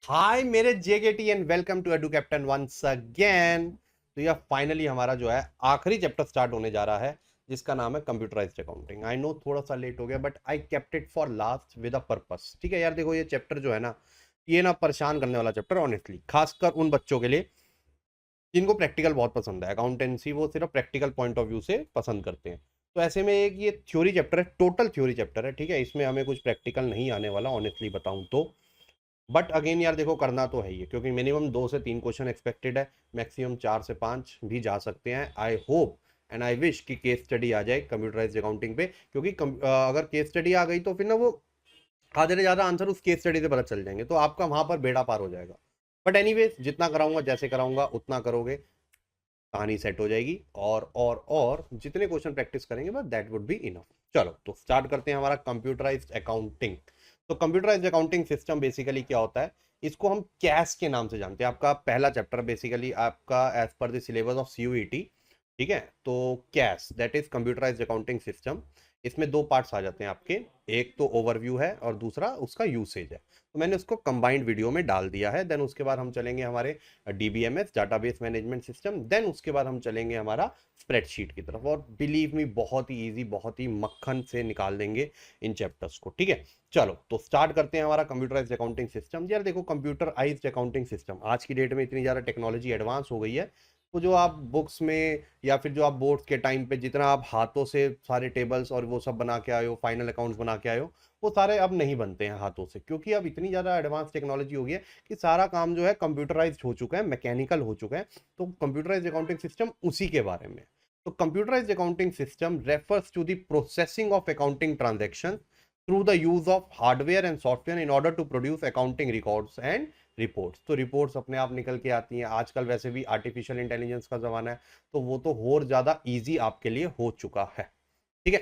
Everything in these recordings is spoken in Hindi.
हाय मेरे JKT and welcome to Edu Captain once again. तो यह फाइनली हमारा जो है आखिरी चैप्टर स्टार्ट होने जा रहा है जिसका नाम है कंप्यूटराइज्ड अकाउंटिंग। आई नो थोड़ा सा लेट हो गया but I kept it for last with a purpose. ठीक है यार, देखो ये चैप्टर जो है ना, ये ना परेशान करने वाला चैप्टर ऑनेस्टली, खासकर उन बच्चों के लिए जिनको प्रैक्टिकल बहुत पसंद है। अकाउंटेंसी वो सिर्फ प्रैक्टिकल पॉइंट ऑफ व्यू से पसंद करते हैं। तो ऐसे में एक ये थ्योरी चैप्टर है, टोटल थ्योरी चैप्टर है। ठीक है, इसमें हमें कुछ प्रैक्टिकल नहीं आने वाला ऑनेस्टली बताऊं तो। बट अगेन यार देखो, करना तो है ही है क्योंकि मिनिमम 2 से 3 क्वेश्चन एक्सपेक्टेड है, मैक्सिमम 4 से 5 भी जा सकते हैं। I hope and I wish कि केस स्टडी आ जाए कंप्यूटराइज्ड अकाउंटिंग पे, क्योंकि अगर केस स्टडी आ गई तो फिर ना वो आधे से ज्यादा आंसर उस केस स्टडी से पता चल जाएंगे, तो आपका वहां पर बेड़ा पार हो जाएगा। बट एनीवेज, जितना कराऊंगा जैसे कराऊंगा उतना करोगे, कहानी सेट हो जाएगी। और जितने क्वेश्चन प्रैक्टिस करेंगे बस दैट वुड बी इनफ। चलो तो स्टार्ट करते हैं हमारा कंप्यूटराइज्ड अकाउंटिंग। तो कंप्यूटराइज्ड अकाउंटिंग सिस्टम बेसिकली क्या होता है, इसको हम कैश के नाम से जानते हैं। आपका पहला चैप्टर बेसिकली आपका as per the syllabus of CUET. ठीक है, तो CAS that is computerised accounting system. इसमें दो पार्ट्स आ जाते हैं आपके, एक तो ओवरव्यू है और दूसरा उसका यूसेज है। तो मैंने उसको कंबाइंड वीडियो में डाल दिया है। देन उसके बाद हम चलेंगे हमारे DBMS database management system. Then उसके बाद हम चलेंगे हमारा स्प्रेडशीट की तरफ, और बिलीव मी बहुत ही इजी, बहुत ही मक्खन से निकाल देंगे इन चैप्टर्स को। ठीक है, चलो तो स्टार्ट करते हैं हमारा कंप्यूटराइज्ड अकाउंटिंग सिस्टम। यार देखो, कंप्यूटराइज्ड अकाउंटिंग सिस्टम आज की डेट में इतनी ज़्यादा टेक्नोलॉजी एडवांस हो गई है, तो जो आप बुक्स में या फिर जो आप बोर्ड्स के टाइम पे जितना आप हाथों से सारे टेबल्स और वो सब बना के आए हो, फाइनल अकाउंट्स बना के आए हो, वो सारे अब नहीं बनते हैं हाथों से, क्योंकि अब इतनी ज़्यादा एडवांस टेक्नोलॉजी हो गई है कि सारा काम जो है कंप्यूटराइज्ड हो चुका है, मैकेनिकल हो चुका है। तो कंप्यूटराइज्ड अकाउंटिंग सिस्टम उसी के बारे में। तो computerised accounting system refers to the processing of accounting transaction through the use of hardware and software in order to produce accounting records and reports. तो रिपोर्ट्स अपने आप निकल के आती हैं। आजकल वैसे भी आर्टिफिशियल इंटेलिजेंस का जमाना है, तो वो तो और ज्यादा इजी आपके लिए हो चुका है। ठीक है,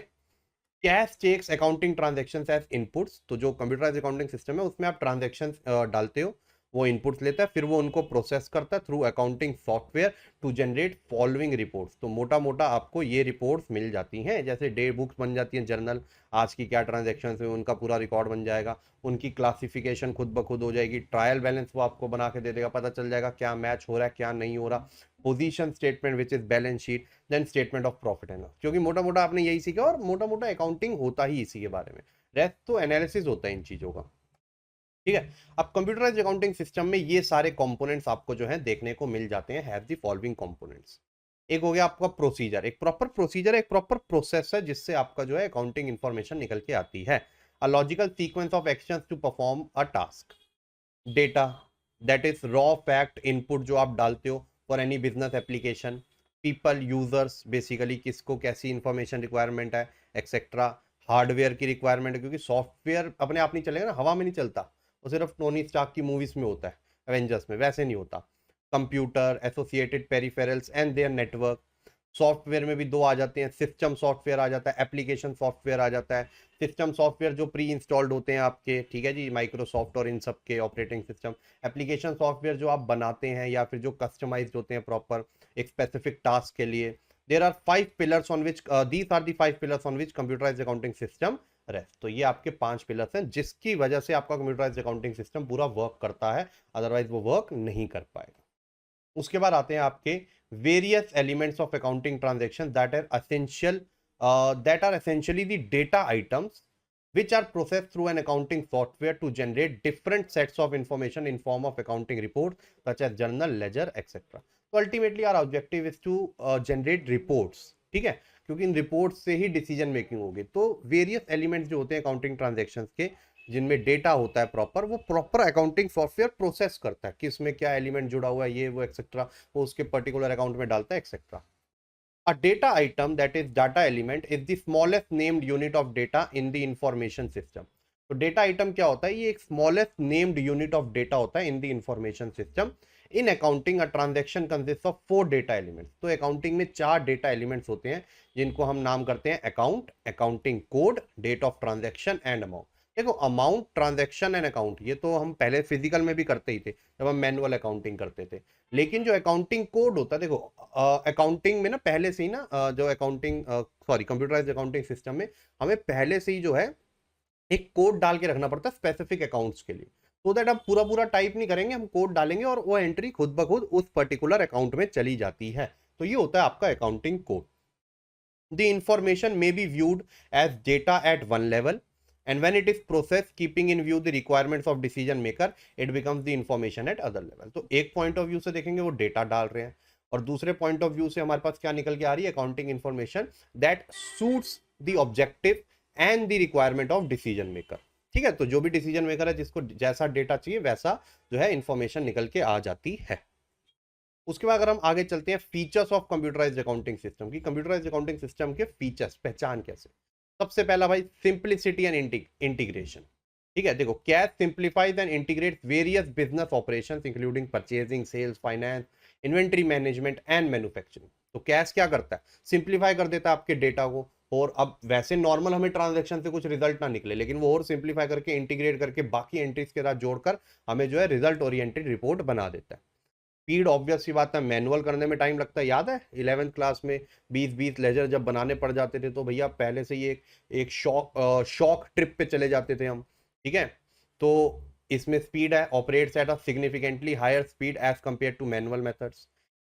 CAS takes accounting transaction as inputs. तो जो कंप्यूटराइज अकाउंटिंग सिस्टम है उसमें आप ट्रांजेक्शन डालते हो, वो इनपुट्स लेता है, फिर वो उनको प्रोसेस करता है through accounting software to generate following reports. तो मोटा मोटा आपको ये रिपोर्ट्स मिल जाती हैं, जैसे डे बुक्स बन जाती हैं, जर्नल, आज की क्या ट्रांजेक्शन है उनका पूरा रिकॉर्ड बन जाएगा, उनकी क्लासिफिकेशन खुद ब खुद हो जाएगी, ट्रायल बैलेंस वो आपको बना के दे देगा, पता चल जाएगा क्या मैच हो रहा है क्या नहीं हो रहा, position statement which is balance sheet, then statement of profit and loss. क्योंकि मोटा मोटा आपने यही सीखा और मोटा मोटा अकाउंटिंग होता ही इसी के बारे में, रेस्ट तो एनालिसिस होता है इन चीजों का। ठीक है, अब कंप्यूटराइज्ड अकाउंटिंग सिस्टम में ये सारे कंपोनेंट्स आपको जो है देखने को मिल जाते हैं, हैव द फॉलोइंग कंपोनेंट्स। एक हो गया आपका प्रोसीजर, एक प्रॉपर प्रोसीजर, एक प्रॉपर प्रोसेस है जिससे आपका जो है अकाउंटिंग इंफॉर्मेशन निकल के आती है। A logical sequence of actions to perform a task. Data that is raw fact input जो आप डालते हो for any business application. People users, basically किसको कैसी इंफॉर्मेशन रिक्वायरमेंट है एक्सेट्रा। हार्डवेयर की रिक्वायरमेंट है, क्योंकि सॉफ्टवेयर अपने आप नहीं चलेगा ना, हवा में नहीं चलता, वो सिर्फ टोनी स्टार्क की मूवीज में होता है, एवेंजर्स में वैसे नहीं होता। Computer, associated peripherals and their network. Software में भी दो आ जाते हैं, सिस्टम सॉफ्टवेयर आ जाता है, एप्लीकेशन सॉफ्टवेयर आ जाता है। सिस्टम सॉफ्टवेयर जो प्री इंस्टॉल्ड होते हैं आपके, ठीक है जी, माइक्रोसॉफ्ट और इन सब के ऑपरेटिंग सिस्टम। एप्लीकेशन सॉफ्टवेयर जो आप बनाते हैं या फिर जो कस्टमाइज्ड होते हैं प्रॉपर एक स्पेसिफिक टास्क के लिए। There are 5 pillars on which, these are the 5 pillars on which computerised accounting system rest. तो ये आपके 5 पिलर्स हैं जिसकी वजह से आपका कंप्यूटराइज्ड अकाउंटिंग सिस्टम पूरा वर्क करता है, अदरवाइज वो वर्क नहीं कर पाएगा। उसके बाद आते हैं आपके various elements of accounting transaction that are essentially the data items which are processed through an accounting software to generate different sets of information in form of accounting reports such as journal, ledger, etc. तो ultimately our objective is to generate reports। ठीक है, क्योंकि इन रिपोर्ट्स से ही डिसीजन मेकिंग होगी। तो वेरियस एलिमेंट्स जो होते हैं अकाउंटिंग ट्रांजेक्शन्स के, जिनमें डेटा होता है प्रॉपर, वो प्रॉपर अकाउंटिंग सॉफ्टवेयर प्रोसेस करता है कि इसमें क्या एलिमेंट जुड़ा हुआ है, ये वो एक्सेट्रा, वो उसके पर्टिकुलर अकाउंट में डालता है etcetera. A data item, that is data element, is the smallest named unit of data in the information system। तो डेटा आइटम क्या होता है, ये एक smallest named unit of data होता है in the information system. In accounting a transaction consist of 4 data elements. तो अकाउंटिंग में 4 डेटा एलिमेंट्स होते हैं जिनको हम नाम करते हैं account, accounting code, date of transaction and amount. देखो, अमाउंट, ट्रांजैक्शन एंड अकाउंट ये तो हम पहले फिजिकल में भी करते ही थे जब हम मैनुअल अकाउंटिंग करते थे। लेकिन जो अकाउंटिंग कोड होता है, देखो अकाउंटिंग में ना पहले से ही ना जो accounting sorry computerised accounting system में हमें पहले से ही जो है एक कोड डाल के रखना पड़ता है स्पेसिफिक अकाउंट्स के लिए। तो दैट आप पूरा पूरा टाइप नहीं करेंगे, हम कोड डालेंगे और वो एंट्री खुद ब खुद उस पर्टिकुलर अकाउंट में चली जाती है। तो ये होता है आपका accounting code. The information may be viewed as data at one level, and when it is processed keeping in view the requirements of decision maker, it becomes the information at other level. तो एक पॉइंट ऑफ व्यू से देखेंगे वो डेटा डाल रहे हैं, और दूसरे पॉइंट ऑफ व्यू से हमारे पास क्या निकल के आ रही है, accounting information that suits the objective and the requirement of decision maker. ठीक है, तो जो भी डिसीजन मेकर है जिसको जैसा डेटा चाहिए वैसा जो है इंफॉर्मेशन निकल के आ जाती है। उसके बाद अगर हम आगे चलते हैं features of computerised accounting system की, कंप्यूटराइज्ड अकाउंटिंग सिस्टम के फीचर्स, पहचान कैसे। सबसे पहला भाई सिंप्लिसिटी एंड इंटीग्रेशन। ठीक है, देखो CAS simplifies and integrate various business operations including purchasing, sales, finance, inventory management and manufacturing. तो कैश क्या करता है, सिंप्लीफाई कर देता है आपके डेटा को, और अब वैसे नॉर्मल हमें ट्रांजैक्शन से कुछ रिजल्ट ना निकले, लेकिन वो और सिंप्लीफाई करके इंटीग्रेट करके बाकी एंट्रीज के साथ जोड़कर हमें जो है रिजल्ट ओरिएंटेड रिपोर्ट बना देता है। स्पीड ऑब्वियस सी बात है, मैनुअल करने में टाइम लगता है, याद है 11th क्लास में 20-20 लेजर जब बनाने पड़ जाते थे तो भैया पहले से ही एक शॉक ट्रिप पे चले जाते थे हम। ठीक है, तो इसमें स्पीड है, operates at a significantly higher speed as compare to manual methods.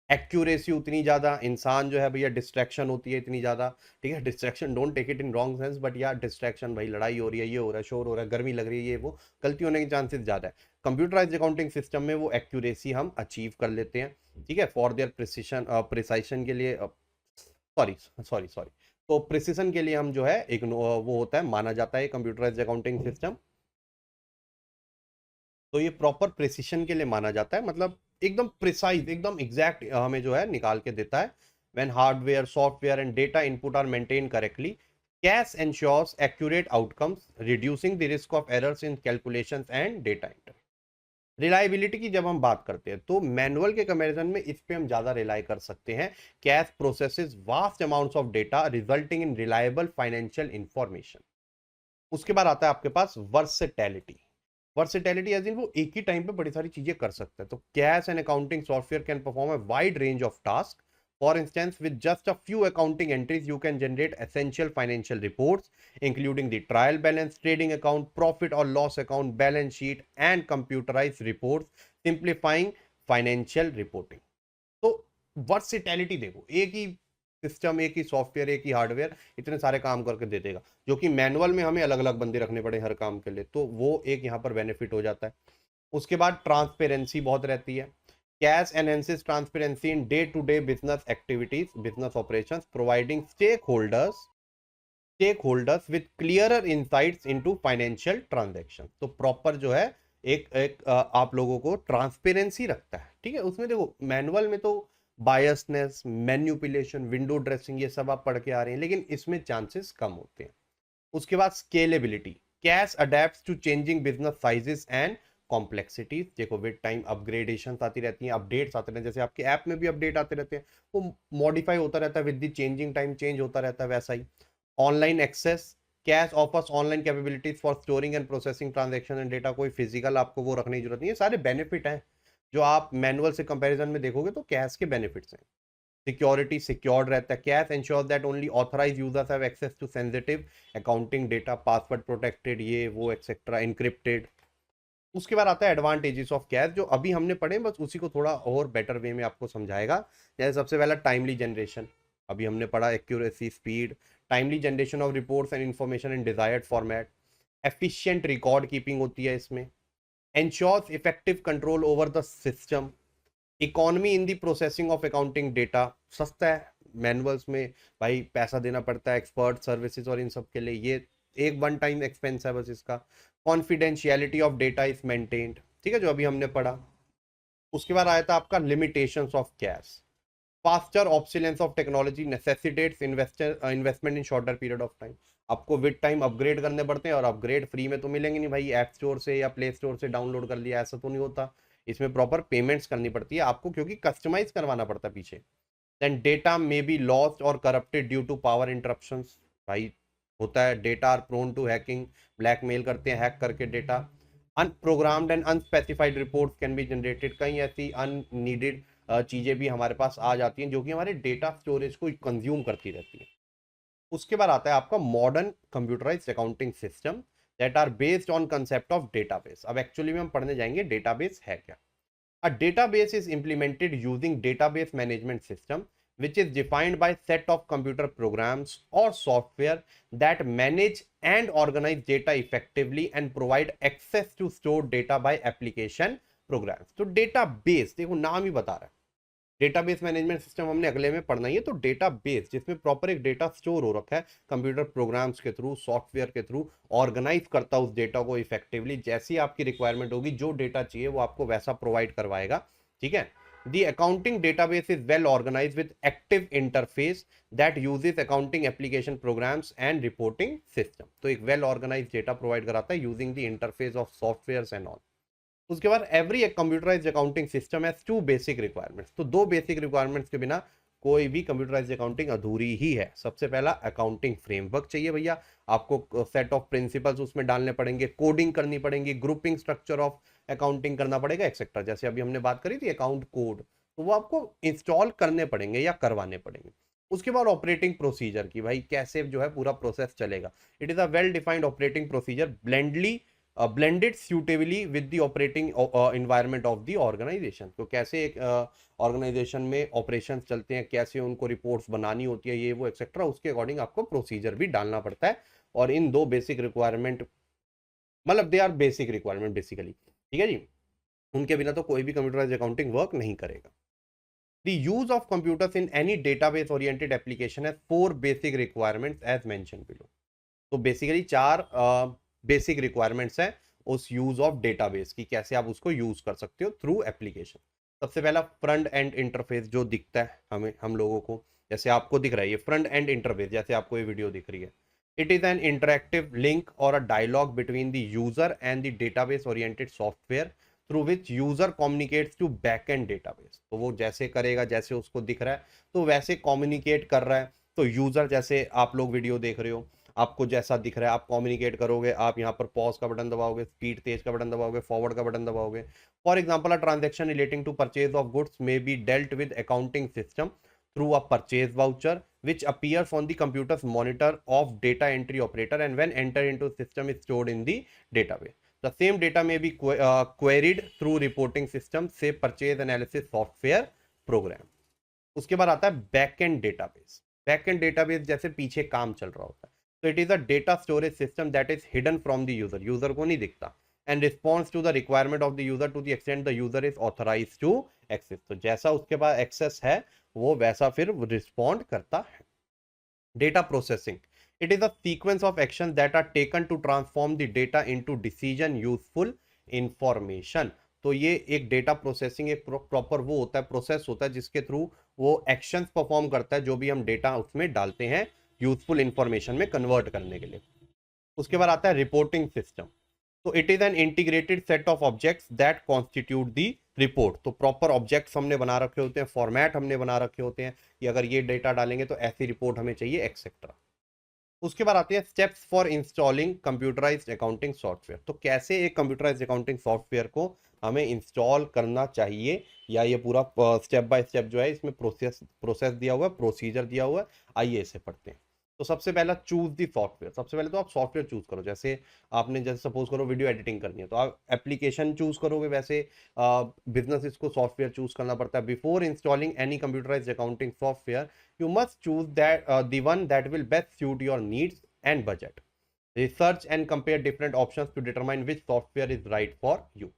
Accuracy उतनी ज़्यादा, इंसान जो है भैया डिस्ट्रैक्शन होती है इतनी ज़्यादा। ठीक है, distraction don't take it in wrong sense, but यार डिस्ट्रैक्शन, भाई लड़ाई हो रही है, ये हो रहा है, शोर हो रहा है, गर्मी लग रही है, ये वो गलती होने के चांसेस ज़्यादा है। कंप्यूटराइज्ड अकाउंटिंग सिस्टम में वो एक्यूरेसी हम अचीव कर लेते हैं। ठीक है, फॉर देयर प्रिसाइशन के लिए, सॉरी सॉरी सॉरी, तो प्रिसिशन के लिए हम जो है एक वो होता है, माना जाता है कंप्यूटराइज्ड अकाउंटिंग सिस्टम। तो ये प्रॉपर प्रिसिशन के लिए माना जाता है, मतलब एकदम प्रिसाइज, एकदम एग्जैक्ट हमें जो है निकाल के देता है। When hardware, software and data input are maintain correctly, CAS ensures accurate outcomes, reducing the risk of errors in calculations and data entry. Reliability की जब हम बात करते हैं तो मैनुअल के कंपैरिजन में इस पे हम ज्यादा रिलाई कर सकते हैं। Cash processes vast amounts of data resulting in reliable financial information. उसके बाद आता है आपके पास वर्सेटैलिटी। वर्सेटैलिटी एज इन वो एक ही टाइम पे बड़ी सारी चीजें कर सकता है। तो cash and accounting software can perform a wide range of task. For instance, with just a few accounting entries, you can generate essential financial reports, including the trial balance, trading account, profit or loss account, balance sheet, and computerized reports, simplifying financial reporting. तो वर्सिटैलिटी देखो, एक ही सिस्टम, एक ही सॉफ्टवेयर, एक ही हार्डवेयर इतने सारे काम करके दे देगा, जो कि मैनुअल में हमें अलग अलग बंदे रखने पड़े हर काम के लिए, तो वो एक यहाँ पर बेनिफिट हो जाता है। उसके बाद ट्रांसपेरेंसी बहुत रहती है। CAS enhances transparency in day to day business activities, business operations, providing stakeholders with clearer insights into financial transaction. तो प्रॉपर जो है एक आप लोगों को ट्रांसपेरेंसी रखता है। ठीक है, उसमें देखो मैनुअल में तो बायसनेस, मैन्युपुलेशन, विंडो ड्रेसिंग ये सब आप पढ़ के आ रहे हैं, लेकिन इसमें चांसेस कम होते हैं। उसके बाद scalability, CAS adapts to changing business sizes and complexities. देखो विद टाइम अपग्रेडेशन आती रहती हैं, अपडेट्स आते रहते हैं, जैसे आपके ऐप में भी अपडेट आते रहते हैं, वो मॉडिफाई होता रहता है with the changing time, change होता रहता है वैसा ही। Online access, CAS offers online capabilities for storing and processing transaction and data. कोई फिजिकल आपको वो रखने की जरूरत नहीं है, सारे बेनिफिट हैं जो आप मैनुअल से कंपैरिजन में देखोगे तो कैश के बेनिफिट्स हैं। सिक्योरिटी, सिक्योर्ड रहता है, CAS ensure that only authorise users have access to sensitive accounting data, password protected, ये वो एक्सेट्रा, इनक्रिप्टेड। उसके बाद आता है एडवांटेजेस ऑफ कैश, जो अभी हमने पढ़े, बस उसी को थोड़ा और बेटर वे में आपको समझाएगा। जैसे सबसे पहला टाइमली जनरेशन, अभी हमने पढ़ा accuracy, speed, timely generation of reports and information in desired format, efficient record keeping होती है इसमें, ensures effective control over the system, economy in the processing of accounting data, सस्ता है, मैनुअल्स में भाई पैसा देना पड़ता है एक्सपर्ट सर्विसेज और इन सब के लिए, ये एक वन टाइम एक्सपेंस है बस इसका। Confidentiality of data is maintained, ठीक है, जो अभी हमने पढ़ा। उसके बाद आया था आपका limitations of CAS, faster obsolescence of technology necessitates investment in shorter period of time. आपको विद टाइम अपग्रेड करने पड़ते हैं, और अपग्रेड फ्री में तो मिलेंगे नहीं भाई, ऐप स्टोर से या प्ले स्टोर से डाउनलोड कर लिया, ऐसा तो नहीं होता। इसमें प्रॉपर पेमेंट्स करनी पड़ती है आपको, क्योंकि कस्टमाइज करवाना पड़ता है पीछे। Then data may be lost or corrupted due to power interruptions, भाई होता है, data are prone to hacking, blackmail करते हैं हैक करके data. Unprogrammed and unspecified reports can be generated, कहीं ऐसी अननीडेड चीजें भी हमारे पास आ जाती हैं जो कि हमारे डेटा स्टोरेज को कंज्यूम करती रहती है। उसके बाद आता है आपका modern computerised accounting system, that are based on concept of database. अब एक्चुअली में हम पढ़ने जाएंगे डेटाबेस है क्या। A database is implemented using database management system, which is defined by set of computer programs or software that manage and organize data effectively and provide access to stored data by application programs. तो database देखो नाम ही बता रहा है, डेटाबेस मैनेजमेंट सिस्टम हमने अगले में पढ़ना ही है। तो डेटाबेस जिसमें प्रॉपर एक डेटा स्टोर हो रखा है कंप्यूटर प्रोग्राम्स के थ्रू, सॉफ्टवेयर के थ्रू, ऑर्गेनाइज करता है उस डेटा को इफेक्टिवली। जैसी आपकी रिक्वायरमेंट होगी, जो डेटा चाहिए वो आपको वैसा प्रोवाइड करवाएगा। ठीक है। The accounting database is well organized with active interface that uses accounting application programs and reporting system. तो एक well organized data provide कराता है using the interface of softwares and all. उसके बाद every computerised accounting system has two basic requirements. तो दो बेसिक रिक्वायरमेंट्स के बिना कोई भी कंप्यूटराइज्ड अकाउंटिंग अधूरी ही है। सबसे पहला अकाउंटिंग फ्रेमवर्क चाहिए भैया, आपको सेट ऑफ प्रिंसिपल्स उसमें डालने पड़ेंगे, कोडिंग करनी पड़ेगी, ग्रुपिंग स्ट्रक्चर ऑफ अकाउंटिंग करना पड़ेगा एक्सेट्रा। जैसे अभी हमने बात करी थी अकाउंट कोड, तो वो आपको इंस्टॉल करने पड़ेंगे या करवाने पड़ेंगे। उसके बाद ऑपरेटिंग प्रोसीजर की, भाई कैसे जो है पूरा प्रोसेस चलेगा। It is a well defined operating procedure blended suitably with the operating environment of the organization। तो कैसे एक ऑर्गेनाइजेशन में ऑपरेशंस चलते हैं, कैसे उनको रिपोर्ट्स बनानी होती है, ये वो एक्सेट्रा, उसके अकॉर्डिंग आपको प्रोसीजर भी डालना पड़ता है। और इन दो बेसिक रिक्वायरमेंट, मतलब they are basic requirement basically, ठीक है जी। उनके बिना तो कोई भी कंप्यूटराइज्ड अकाउंटिंग वर्क नहीं करेगा। The use of computers in any database oriented application has four basic requirements as mentioned below। तो बेसिकली चार बेसिक रिक्वायरमेंट्स है उस यूज ऑफ डेटाबेस की, कैसे आप उसको यूज कर सकते हो थ्रू एप्लीकेशन। सबसे पहला फ्रंट एंड इंटरफेस जो दिखता है हम लोगों को, जैसे आपको दिख रहा है ये फ्रंट एंड इंटरफेस, जैसे आपको ये वीडियो दिख रही है। It is an interactive link or a dialogue between the user and the database oriented software through which user communicates to back end database. तो वो जैसे करेगा, जैसे उसको दिख रहा है तो वैसे कम्युनिकेट कर रहा है। तो यूजर, जैसे आप लोग वीडियो देख रहे हो, आपको जैसा दिख रहा है आप कम्युनिकेट करोगे। आप यहाँ पर पॉज का बटन दबाओगे, स्पीड तेज का बटन दबाओगे, फॉरवर्ड का बटन दबाओगे। For example, a transaction relating to purchase of goods may be dealt with accounting system through a purchase voucher which appears on the computer's monitor of data entry operator, and when entered into system is stored in the database. The same data may be queried through reporting system, say purchase analysis software program। उसके बाद आता है back end database. Back end database जैसे पीछे काम चल रहा होता है। तो it is a data storage system that is hidden from the user, user को नहीं दिखता, and response to the requirement of the user to the extent the user is authorise to access. तो जैसा उसके पास एक्सेस है वो वैसा फिर रिस्पॉन्ड करता है। Data processing, it is a sequence of actions that are taken to transform the data into decision useful information। तो ये एक डेटा प्रोसेसिंग एक प्रॉपर वो होता है, प्रोसेस होता है जिसके थ्रू वो एक्शंस परफॉर्म करता है जो भी हम डेटा उसमें डालते हैं यूजफुल इंफॉर्मेशन में कन्वर्ट करने के लिए। उसके बाद आता है रिपोर्टिंग सिस्टम। तो it is an integrated set of objects that constitute the report. तो प्रॉपर ऑब्जेक्ट्स हमने बना रखे होते हैं, फॉर्मेट हमने बना रखे होते हैं कि अगर ये डेटा डालेंगे तो ऐसी रिपोर्ट हमें चाहिए एक्सेट्रा। उसके बाद आती है steps for installing computerised accounting software. तो कैसे एक कंप्यूटराइज्ड अकाउंटिंग सॉफ्टवेयर को हमें इंस्टॉल करना चाहिए, या ये पूरा स्टेप बाय स्टेप जो है इसमें प्रोसेस दिया हुआ है, प्रोसीजर दिया हुआ है। आइए इसे पढ़ते हैं। तो सबसे पहला चूज दी सॉफ्टवेयर। सबसे पहले तो आप सॉफ्टवेयर चूज करो। जैसे आपने जैसे सपोज करो वीडियो एडिटिंग करनी है तो आप एप्लीकेशन चूज करोगे, वैसे बिजनेस इसको सॉफ्टवेयर चूज करना पड़ता है। Before installing any computerised accounting software you must choose the one that will best suit your needs and budget. Research and compare different options to determine which software is right for you.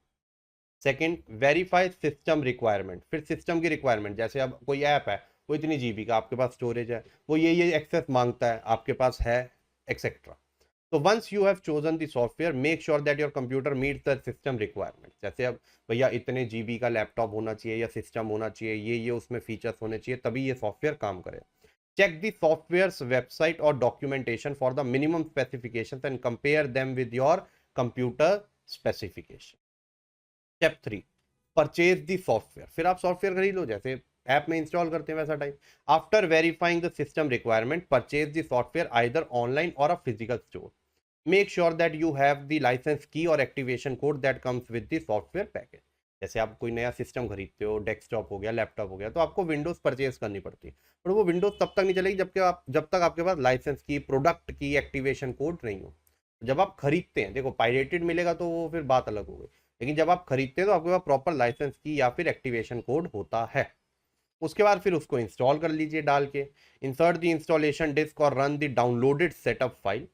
Second, verify system requirement। फिर सिस्टम की रिक्वायरमेंट, जैसे अब कोई ऐप है, वो इतनी जीबी का आपके पास स्टोरेज है, वो ये एक्सेस मांगता है, आपके पास है एक्सेट्रा। तो once you have chosen the software, make sure that your computer meets the system requirement. जैसे अब भैया इतने जीबी का लैपटॉप होना चाहिए या सिस्टम होना चाहिए, ये उसमें फीचर्स होने चाहिए, तभी ये सॉफ्टवेयर काम करे। चेक द सॉफ्टवेयर वेबसाइट और documentation for the minimum specifications and compare them with your computer specification. Step 3, purchase the software. फिर आप सॉफ्टवेयर खरीद लो, जैसे ऐप में इंस्टॉल करते हैं वैसा type. After verifying the system requirement, purchase the software either online or a physical store. Make sure that you have the licence key or activation code that comes with the software package. जैसे आप कोई नया सिस्टम खरीदते हो, डेस्कटॉप हो गया, लैपटॉप हो गया, तो आपको विंडोज परचेज करनी पड़ती है, पर वो विंडोज तब तक नहीं चलेगी जब तक आपके पास लाइसेंस की, प्रोडक्ट की एक्टिवेशन कोड नहीं हो। जब आप खरीदते हैं, देखो पायरेटेड मिलेगा तो वो फिर बात अलग हो गई, लेकिन जब आप खरीदते हैं तो आपके पास प्रॉपर लाइसेंस की या फिर एक्टिवेशन कोड होता है। उसके बाद फिर उसको इंस्टॉल कर लीजिए डाल के। इंसर्ट द इंस्टॉलेशन डिस्क और run the downloaded setup file.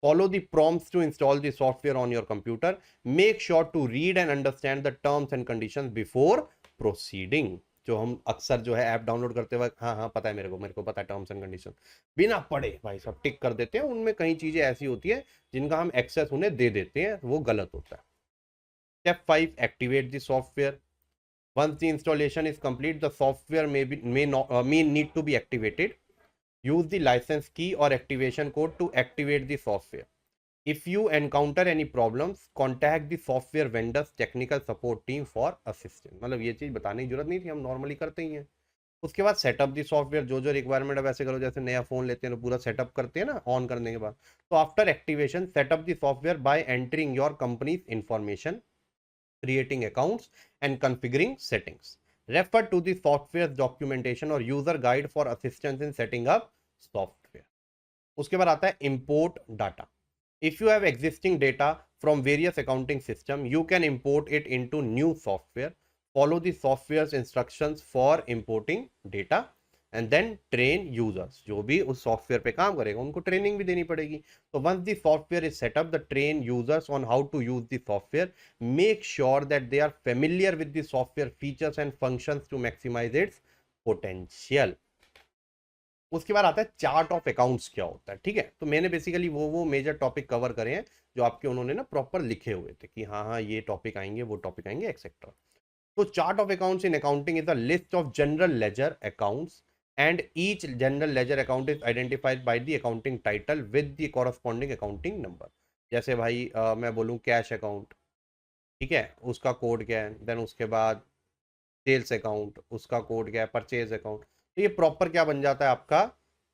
Follow the prompts to install the software on your computer. Make sure to read and understand the terms and conditions before proceeding. जो हम अक्सर जो है ऐप डाउनलोड करते वक्त, हाँ हाँ पता है मेरे को पता है टर्म्स एंड कंडीशन, बिना पढ़े भाई सब टिक कर देते हैं। उनमें कई चीजें ऐसी होती है जिनका हम एक्सेस उन्हें दे देते हैं, वो गलत होता है। Step 5, activate the software. Once the installation is complete, the software may need to be activated. Use the license key or activation code to activate the software. If you encounter any problems, contact the software vendor's technical support team for assistance. मतलब ये चीज बताने की जरूरत नहीं थी, हम नॉर्मली करते ही हैं। उसके बाद सेटअप दी सॉफ्टवेयर, जो जो रिक्वायरमेंट है वैसे करो, जैसे नया फोन लेते हैं तो पूरा सेटअप करते हैं ना ऑन करने के बाद। तो after activation setup the software bye entering your companies information, creating accounts and configuring settings. Refer to the software documentation or user guide for assistance in setting up software. उसके बाद आता है import data. If you have existing data from various accounting system, you can import it into new software. Follow the software's instructions for importing data and then train users. जो भी उस सॉफ्टवेयर पे काम करेगा उनको ट्रेनिंग भी देनी पड़ेगी। तो once the software is set up, the train users on how to use the software. Make sure that they are familiar with the software features and functions to maximize its potential. उसके बाद आता है चार्ट ऑफ अकाउंट्स क्या होता है। ठीक है, तो मैंने बेसिकली वो मेजर टॉपिक कवर करे हैं जो आपके उन्होंने ना प्रॉपर लिखे हुए थे कि हाँ हाँ ये टॉपिक आएंगे, वो टॉपिक आएंगे, एक्सेट्रा। तो chart of accounts in accounting is a list of general ledger accounts and each general ledger account is identified by the accounting title with the corresponding accounting number. जैसे भाई मैं बोलूँ कैश अकाउंट, ठीक है, उसका कोड क्या है, देन उसके बाद सेल्स अकाउंट, उसका कोड क्या है, परचेज अकाउंट। तो ये प्रॉपर क्या बन जाता है आपका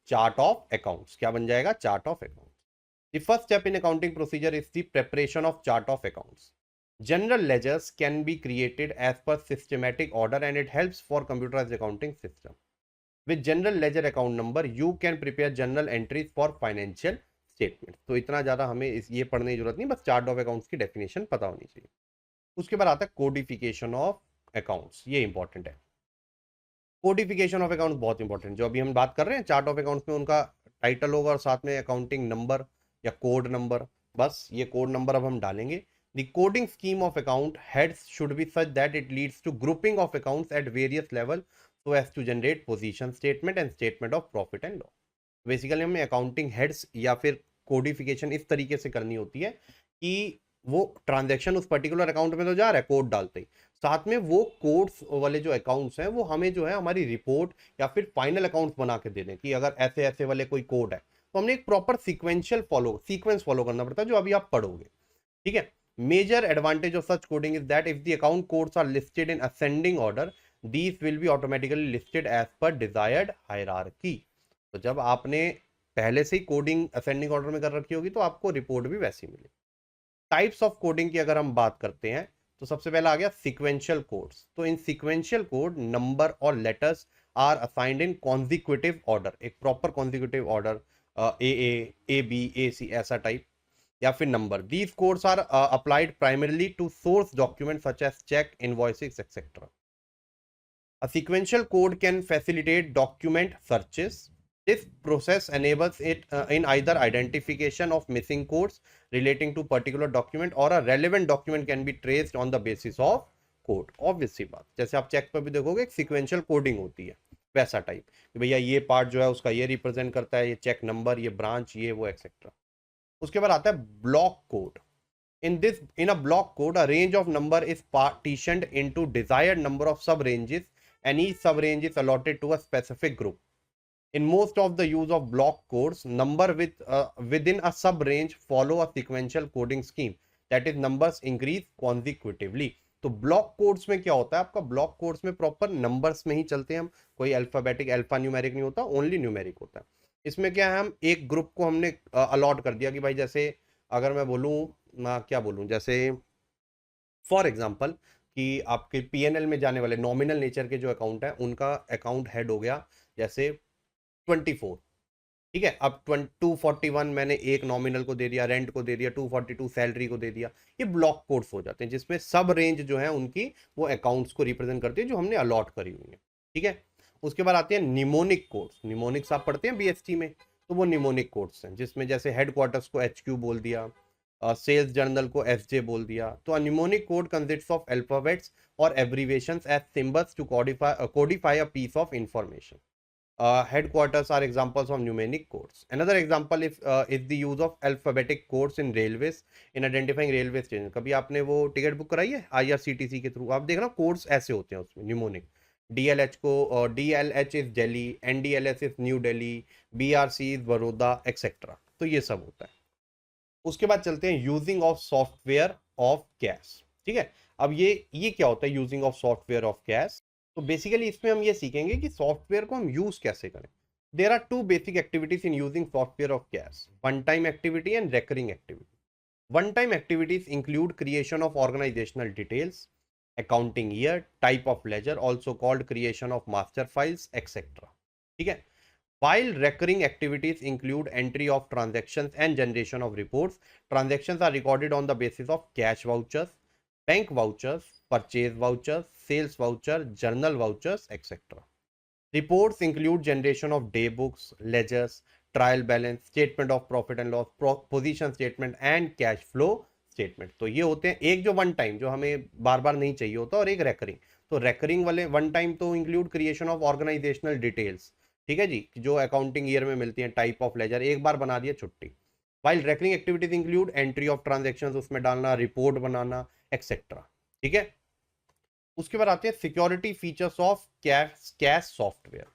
चार्ट ऑफ अकाउंट्स। क्या बन जाएगा? Chart of accounts. The first step in accounting procedure is the preparation of chart of accounts. General ledgers can be created as per systematic order and it helps for computerized accounting system. With general ledger account number, you can prepare journal entries for financial statements. तो इतना ज़्यादा हमें ये पढ़ने की जरूरत नहीं, बस चार्ट ऑफ अकाउंट्स की डेफिनेशन पता होनी चाहिए। उसके बाद आता है कोडिफिकेशन ऑफ अकाउंट्स, ये इंपॉर्टेंट है। कोडिफिकेशन ऑफ अकाउंट्स बहुत इंपॉर्टेंट, जो अभी हम बात कर रहे हैं चार्ट ऑफ अकाउंट्स में उनका टाइटल होगा और साथ में अकाउंटिंग नंबर या कोड नंबर, बस ये कोड नंबर अब हम डालेंगे। The coding scheme of account heads should be such that it leads to grouping of accounts at various levels so as to generate position statement and statement of profit and loss. Basically हमें अकाउंटिंग हेड्स या फिर कोडिफिकेशन इस तरीके से करनी होती है कि वो ट्रांजैक्शन उस पर्टिकुलर अकाउंट में तो जा रहा है कोड डालते ही, साथ में वो कोड्स वाले जो अकाउंट्स हैं वो हमें जो है हमारी रिपोर्ट या फिर फाइनल अकाउंट्स बना के दे दें कि अगर ऐसे ऐसे वाले कोई कोड है तो हमने एक प्रॉपर सीक्वेंस फॉलो करना पड़ता है जो अभी आप पढ़ोगे। ठीक है, major advantage of such coding is that if the account codes are listed in ascending order, these will be automatically listed as per desired hierarchy. तो जब आपने पहले से ही कोडिंग असेंडिंग ऑर्डर में कर रखी होगी तो आपको रिपोर्ट भी वैसी मिलेगी। टाइप्स ऑफ कोडिंग की अगर हम बात करते हैं तो सबसे पहला आ गया सीक्वेंशियल कोड्स। तो in sequential code number or letters are assigned in consecutive order, एक proper consecutive order, A B A C ऐसा टाइप, या फिर number. These codes are applied primarily to source documents such as check, invoices, etc. A sequential code can facilitate document searches. This process enables it in either identification of missing codes relating to particular document or a relevant document can be traced on the basis of code. Obvious सी बात, जैसे आप चेक पर भी देखोगे एक sequential coding होती है वैसा टाइप कि भैया ये पार्ट जो है उसका ये रिप्रेजेंट करता है, ये चेक नंबर, ये ब्रांच, ये वो एक्सेट्रा। उसके बाद आता है block code. in a block code a range of number is partitioned into desired number of sub ranges and each sub range is allotted to a specific group. In most of the use of block codes, number within a sub range follow a sequential coding scheme, that is numbers increase consecutively. तो ब्लॉक कोड्स में क्या होता है आपका, ब्लॉक कोड्स में प्रॉपर नंबर्स में ही चलते हैं हम, कोई अल्फाबेटिक अल्फा न्यूमेरिक नहीं होता, ओनली न्यूमेरिक होता है। इसमें क्या है, हम एक ग्रुप को हमने अलॉट कर दिया कि भाई जैसे अगर मैं बोलूँ, मैं क्या बोलूँ, जैसे फॉर एग्जांपल कि आपके पीएनएल में जाने वाले नॉमिनल नेचर के जो अकाउंट है उनका अकाउंट हेड हो गया जैसे 24, ठीक है, अब 241 मैंने एक नॉमिनल को दे दिया, रेंट को दे दिया, 242 सैलरी को दे दिया। ये ब्लॉक कोड्स हो जाते हैं जिसमें सब रेंज जो है उनकी वो अकाउंट्स को रिप्रेजेंट करती है जो हमने अलॉट करी हुई है। ठीक है, उसके बाद आते हैं निमोनिक कोड्स। निमोनिक्स आप पढ़ते हैं बीएसटी में, तो वो निमोनिक कोड्स हैं जिसमें जैसे हेडक्वार्टर्स को HQ बोल दिया, सेल्स जर्नल को SJ बोल दिया। तो mnemonic code consists of alphabets or abbreviations as symbols to codify a piece of information. Headquarters are examples of numeric codes. Another example is the use of alphabetic codes in railways in identifying railway stations. कभी आपने वो टिकट बुक कराई है IRCTC के थ्रू? आप देखना कोड्स ऐसे होते हैं उसमें न्यूमोनिक। DLH को DLH is Delhi, NDLS is new Delhi, BRC is Baroda etcetera. तो ये सब होता है। उसके बाद चलते हैं using of software of cash. ठीक है, अब ये क्या होता है using of software of cash? तो बेसिकली इसमें हम ये सीखेंगे कि सॉफ्टवेयर को हम यूज कैसे करें। There are two basic activities in using software of CAS: one time activity and recurring activity. One time activities include creation of organisational details, accounting year, type of ledger, also called creation of master files, etc. ठीक है, while recurring activities include entry of transactions and generation of reports. Transactions are recorded on the basis of cash vouchers, bank vouchers, purchase vouchers, sales voucher, journal vouchers, etc. Reports include generation of day books, ledgers, trial balance, statement of profit and loss, position statement and cash flow statement. तो ये होते हैं एक जो वन टाइम जो हमें बार बार नहीं चाहिए होता, और एक रेकरिंग। तो रेकरिंग वाले वन टाइम तो include creation of organisational details, ठीक है जी, जो अकाउंटिंग ईयर में मिलती हैं, टाइप ऑफ लेजर, एक बार बना दिया छुट्टी। While recurring activities include entry of transaction उसमें डालना, रिपोर्ट बनाना, एक्सेट्रा। ठीक है, उसके बाद आते हैं security features of CAS software.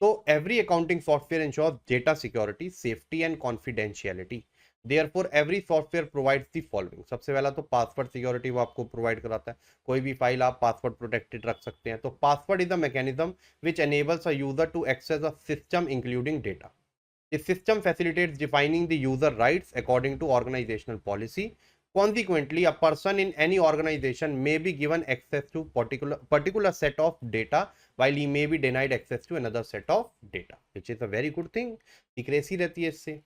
तो every accounting software ensures data security, safety and confidentiality. Therefore, every software provides the following. सबसे पहला तो पासवर्ड सिक्योरिटी वो आपको प्रोवाइड कराता है। कोई भी फाइल आप पासवर्ड प्रोटेक्टेड रख सकते हैं। तो password is the mechanism which enables a user to access a system including data. The system facilitates defining the user rights according to organizational policy. Consequently, a person in any organization may be given access to particular set of data while he may be denied access to another set of data, which is a very good thing. Secrecy रहती है इससे।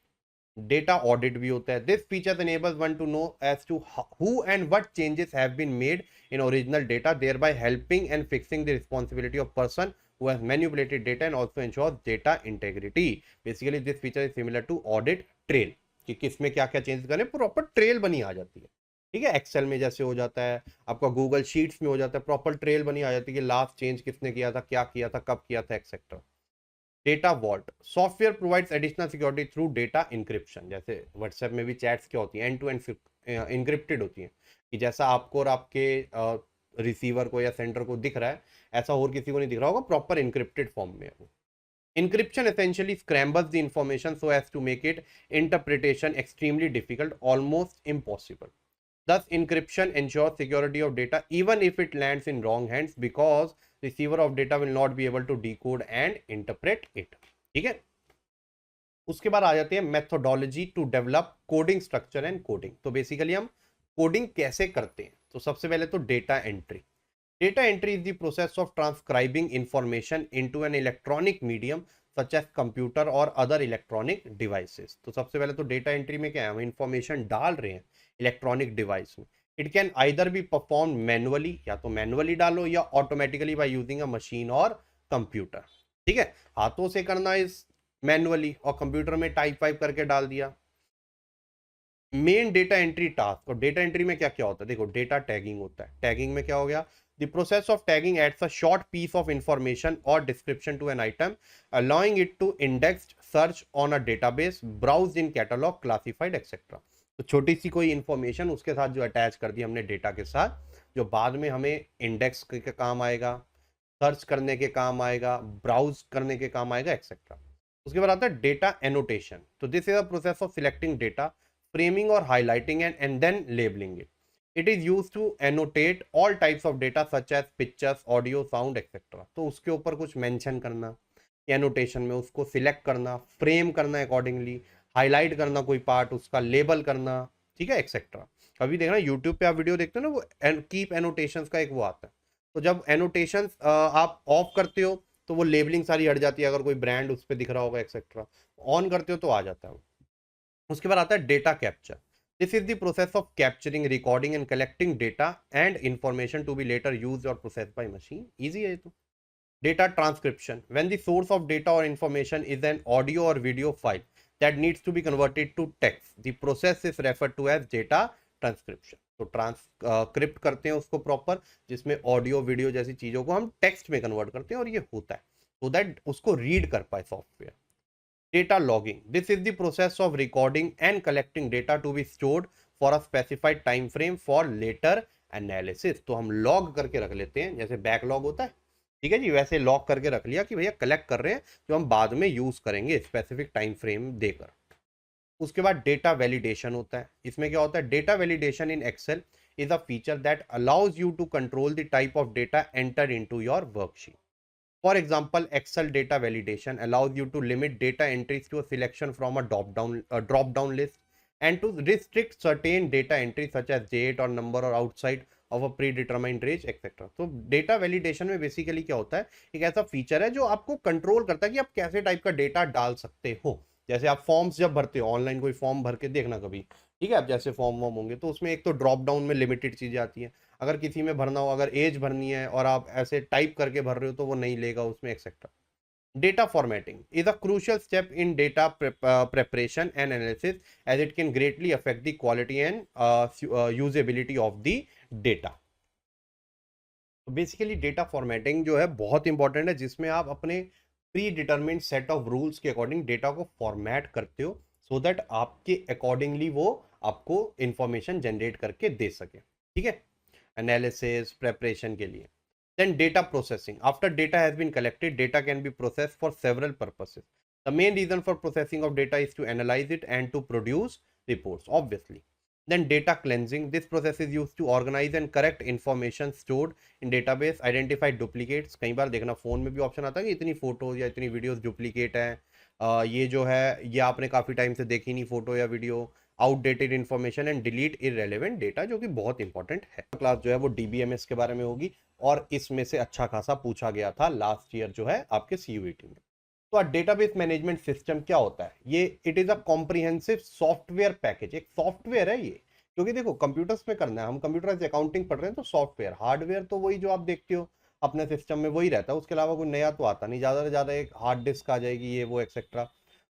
डेटा ऑडिट भी होता है। This feature enables one to know as to who and what changes have been made in original data, thereby helping and fixing the responsibility of person who has manipulated data and also ensures data integrity. Basically this feature is similar to audit trail, कि किसमें क्या क्या चेंज करें, प्रॉपर ट्रेल बनी आ जाती है। ठीक है, एक्सेल में जैसे हो जाता है, आपका गूगल शीट्स में हो जाता है, प्रॉपर ट्रेल बनी आ जाती है कि लास्ट चेंज किसने किया था, क्या किया था, कब किया था, etcetera. Data vault software provides additional security through data encryption. जैसे व्हाट्सएप में भी चैट्स क्या होती हैं, एंड टू एंड इंक्रिप्टेड होती हैं, कि जैसा आपको और आपके रिसीवर को या सेंडर को दिख रहा है, ऐसा और किसी को नहीं दिख रहा होगा, प्रॉपर इंक्रिप्टेड फॉर्म में है वो। Encryption essentially scrambles the information so as to make it interpretation extremely difficult, almost impossible. Thus, encryption ensures security of data even if it lands in wrong hands, because receiver of data will not be able to decode and interpret it. ठीक है, उसके बाद आ जाते हैं methodology to develop coding structure and coding. तो बेसिकली हम कोडिंग कैसे करते हैं? तो सबसे पहले तो data entry. Data entry is the process of transcribing information into an electronic medium such as computer or other electronic devices. तो सबसे पहले तो डेटा एंट्री में क्या है, हम इंफॉर्मेशन डाल रहे हैं इलेक्ट्रॉनिक डिवाइस में। It can either be perform manually, या तो मैनुअली डालो, या automatically by using a machine और कंप्यूटर। ठीक है, हाथों से करना इज मैनुअली, और कंप्यूटर में टाइप वाइप करके डाल दिया। मेन डेटा एंट्री टास्क, और डेटा एंट्री में क्या क्या होता है, देखो डेटा टैगिंग होता है। टैगिंग में क्या हो गया, the process of tagging adds a short piece of information or description to an item, allowing it to index, search on a database, browse in catalog, classified, etc. तो छोटी सी कोई इंफॉर्मेशन उसके साथ जो अटैच कर दी हमने डेटा के साथ, जो बाद में हमें इंडेक्स के काम आएगा, सर्च करने के काम आएगा, ब्राउज करने के काम आएगा, एक्सेट्रा। उसके बाद आता है डेटा एनोटेशन। तो this is a process of selecting data, framing or highlighting and then labeling it. It is used to annotate all types of data such as pictures, audio, sound, etc. तो उसके ऊपर कुछ मेंशन करना, एनोटेशन में उसको सिलेक्ट करना, फ्रेम करना अकॉर्डिंगली, हाईलाइट करना कोई पार्ट, उसका लेबल करना, ठीक है, एक्सेट्रा। अभी देखना यूट्यूब पे आप वीडियो देखते हो ना, वो कीप एनोटेशंस का एक वो आता है। तो जब एनोटेशंस आप ऑफ करते हो तो वो लेबलिंग सारी हट जाती है, अगर कोई ब्रांड उस पर दिख रहा होगा एक्सेट्रा। ऑन करते हो तो आ जाता है। उसके बाद आता है data capture. This is the process of capturing, recording and collecting data and information to be later use or process by machine. Easy है ये तो। Data transcription, when the source of data or information is an audio or video file that needs to be converted to text, the process is referred to as data transcription. तो ट्रांसक्रिप्ट करते हैं उसको प्रॉपर, जिसमें ऑडियो वीडियो जैसी चीजों को हम टेक्स्ट में कन्वर्ट करते हैं, और ये होता है so that उसको रीड कर पाए software. Data logging, this is the process of recording and collecting data to be stored for a specified time frame for later analysis. तो हम लॉग करके रख लेते हैं, जैसे बैकलॉग होता है, ठीक है जी, वैसे लॉक करके रख लिया कि भैया कलेक्ट कर रहे हैं, जो हम बाद में यूज करेंगे स्पेसिफिक टाइम फ्रेम देकर। उसके बाद डेटा वैलिडेशन होता है। इसमें क्या होता है? Data validation in Excel is a feature that allows you to control the type of data enter into your worksheet. For example, Excel data validation allows you to limit data entries to a selection from a drop down list and to restrict certain data entries such as date or number or outside of a predetermined range etc. तो डेटा वैलिडेशन में बेसिकली क्या होता है? एक ऐसा फीचर है जो आपको कंट्रोल करता है कि आप कैसे टाइप का डेटा डाल सकते हो। जैसे आप फॉर्म्स जब भरते हो, ऑनलाइन कोई फॉर्म भर के देखना कभी, ठीक है, आप जैसे फॉर्म वॉर्म होंगे तो उसमें एक तो ड्रॉप डाउन में लिमिटेड चीजें आती हैं। अगर किसी में भरना हो, अगर एज भरनी है और आप ऐसे टाइप करके भर रहे हो तो वो नहीं लेगा उसमें etcetera. Data formatting is a crucial step in data preparation and analysis, as it can greatly affect the quality and usability of the data. तो बेसिकली डेटा फॉर्मेटिंग जो है बहुत इंपॉर्टेंट है, जिसमें आप अपने pre determined set of rules के अकॉर्डिंग डेटा को फॉर्मेट करते हो, सो दैट आपके अकॉर्डिंगली वो आपको इंफॉर्मेशन जनरेट करके दे सके, ठीक है, एनालिसिस प्रेपरेशन के लिए। Then data processing. After data has been collected, data can be processed for several purposes. The main reason for processing of data is to analyze it and to produce reports, obviously. Then data cleansing. This process is used to organize and correct information stored in database, identify duplicates. कई बार देखना फोन में भी ऑप्शन आता है कि इतनी फोटोज या इतनी वीडियोस डुप्लीकेट हैं, ये जो है ये आपने काफी टाइम से देखी नहीं फोटो या video, outdated information and delete irrelevant data, जो कि बहुत इंपॉर्टेंट है। क्लास जो है वो डीबीएमएस के बारे में होगी, और इसमें से अच्छा खासा पूछा गया था लास्ट ईयर जो है आपके सीयूईटी में। तो डेटाबेस मैनेजमेंट सिस्टम क्या होता है? ये it is a comprehensive software package, एक सॉफ्टवेयर है ये, क्योंकि देखो कंप्यूटर्स में करना है, हम कंप्यूटराइज अकाउंटिंग पढ़ रहे हैं तो सॉफ्टवेयर, हार्डवेयर तो वही जो आप देखते हो अपने सिस्टम में वही रहता है, उसके अलावा कोई नया तो आता नहीं, ज्यादा से ज्यादा एक हार्ड डिस्क आ जाएगी, ये वो etcetera.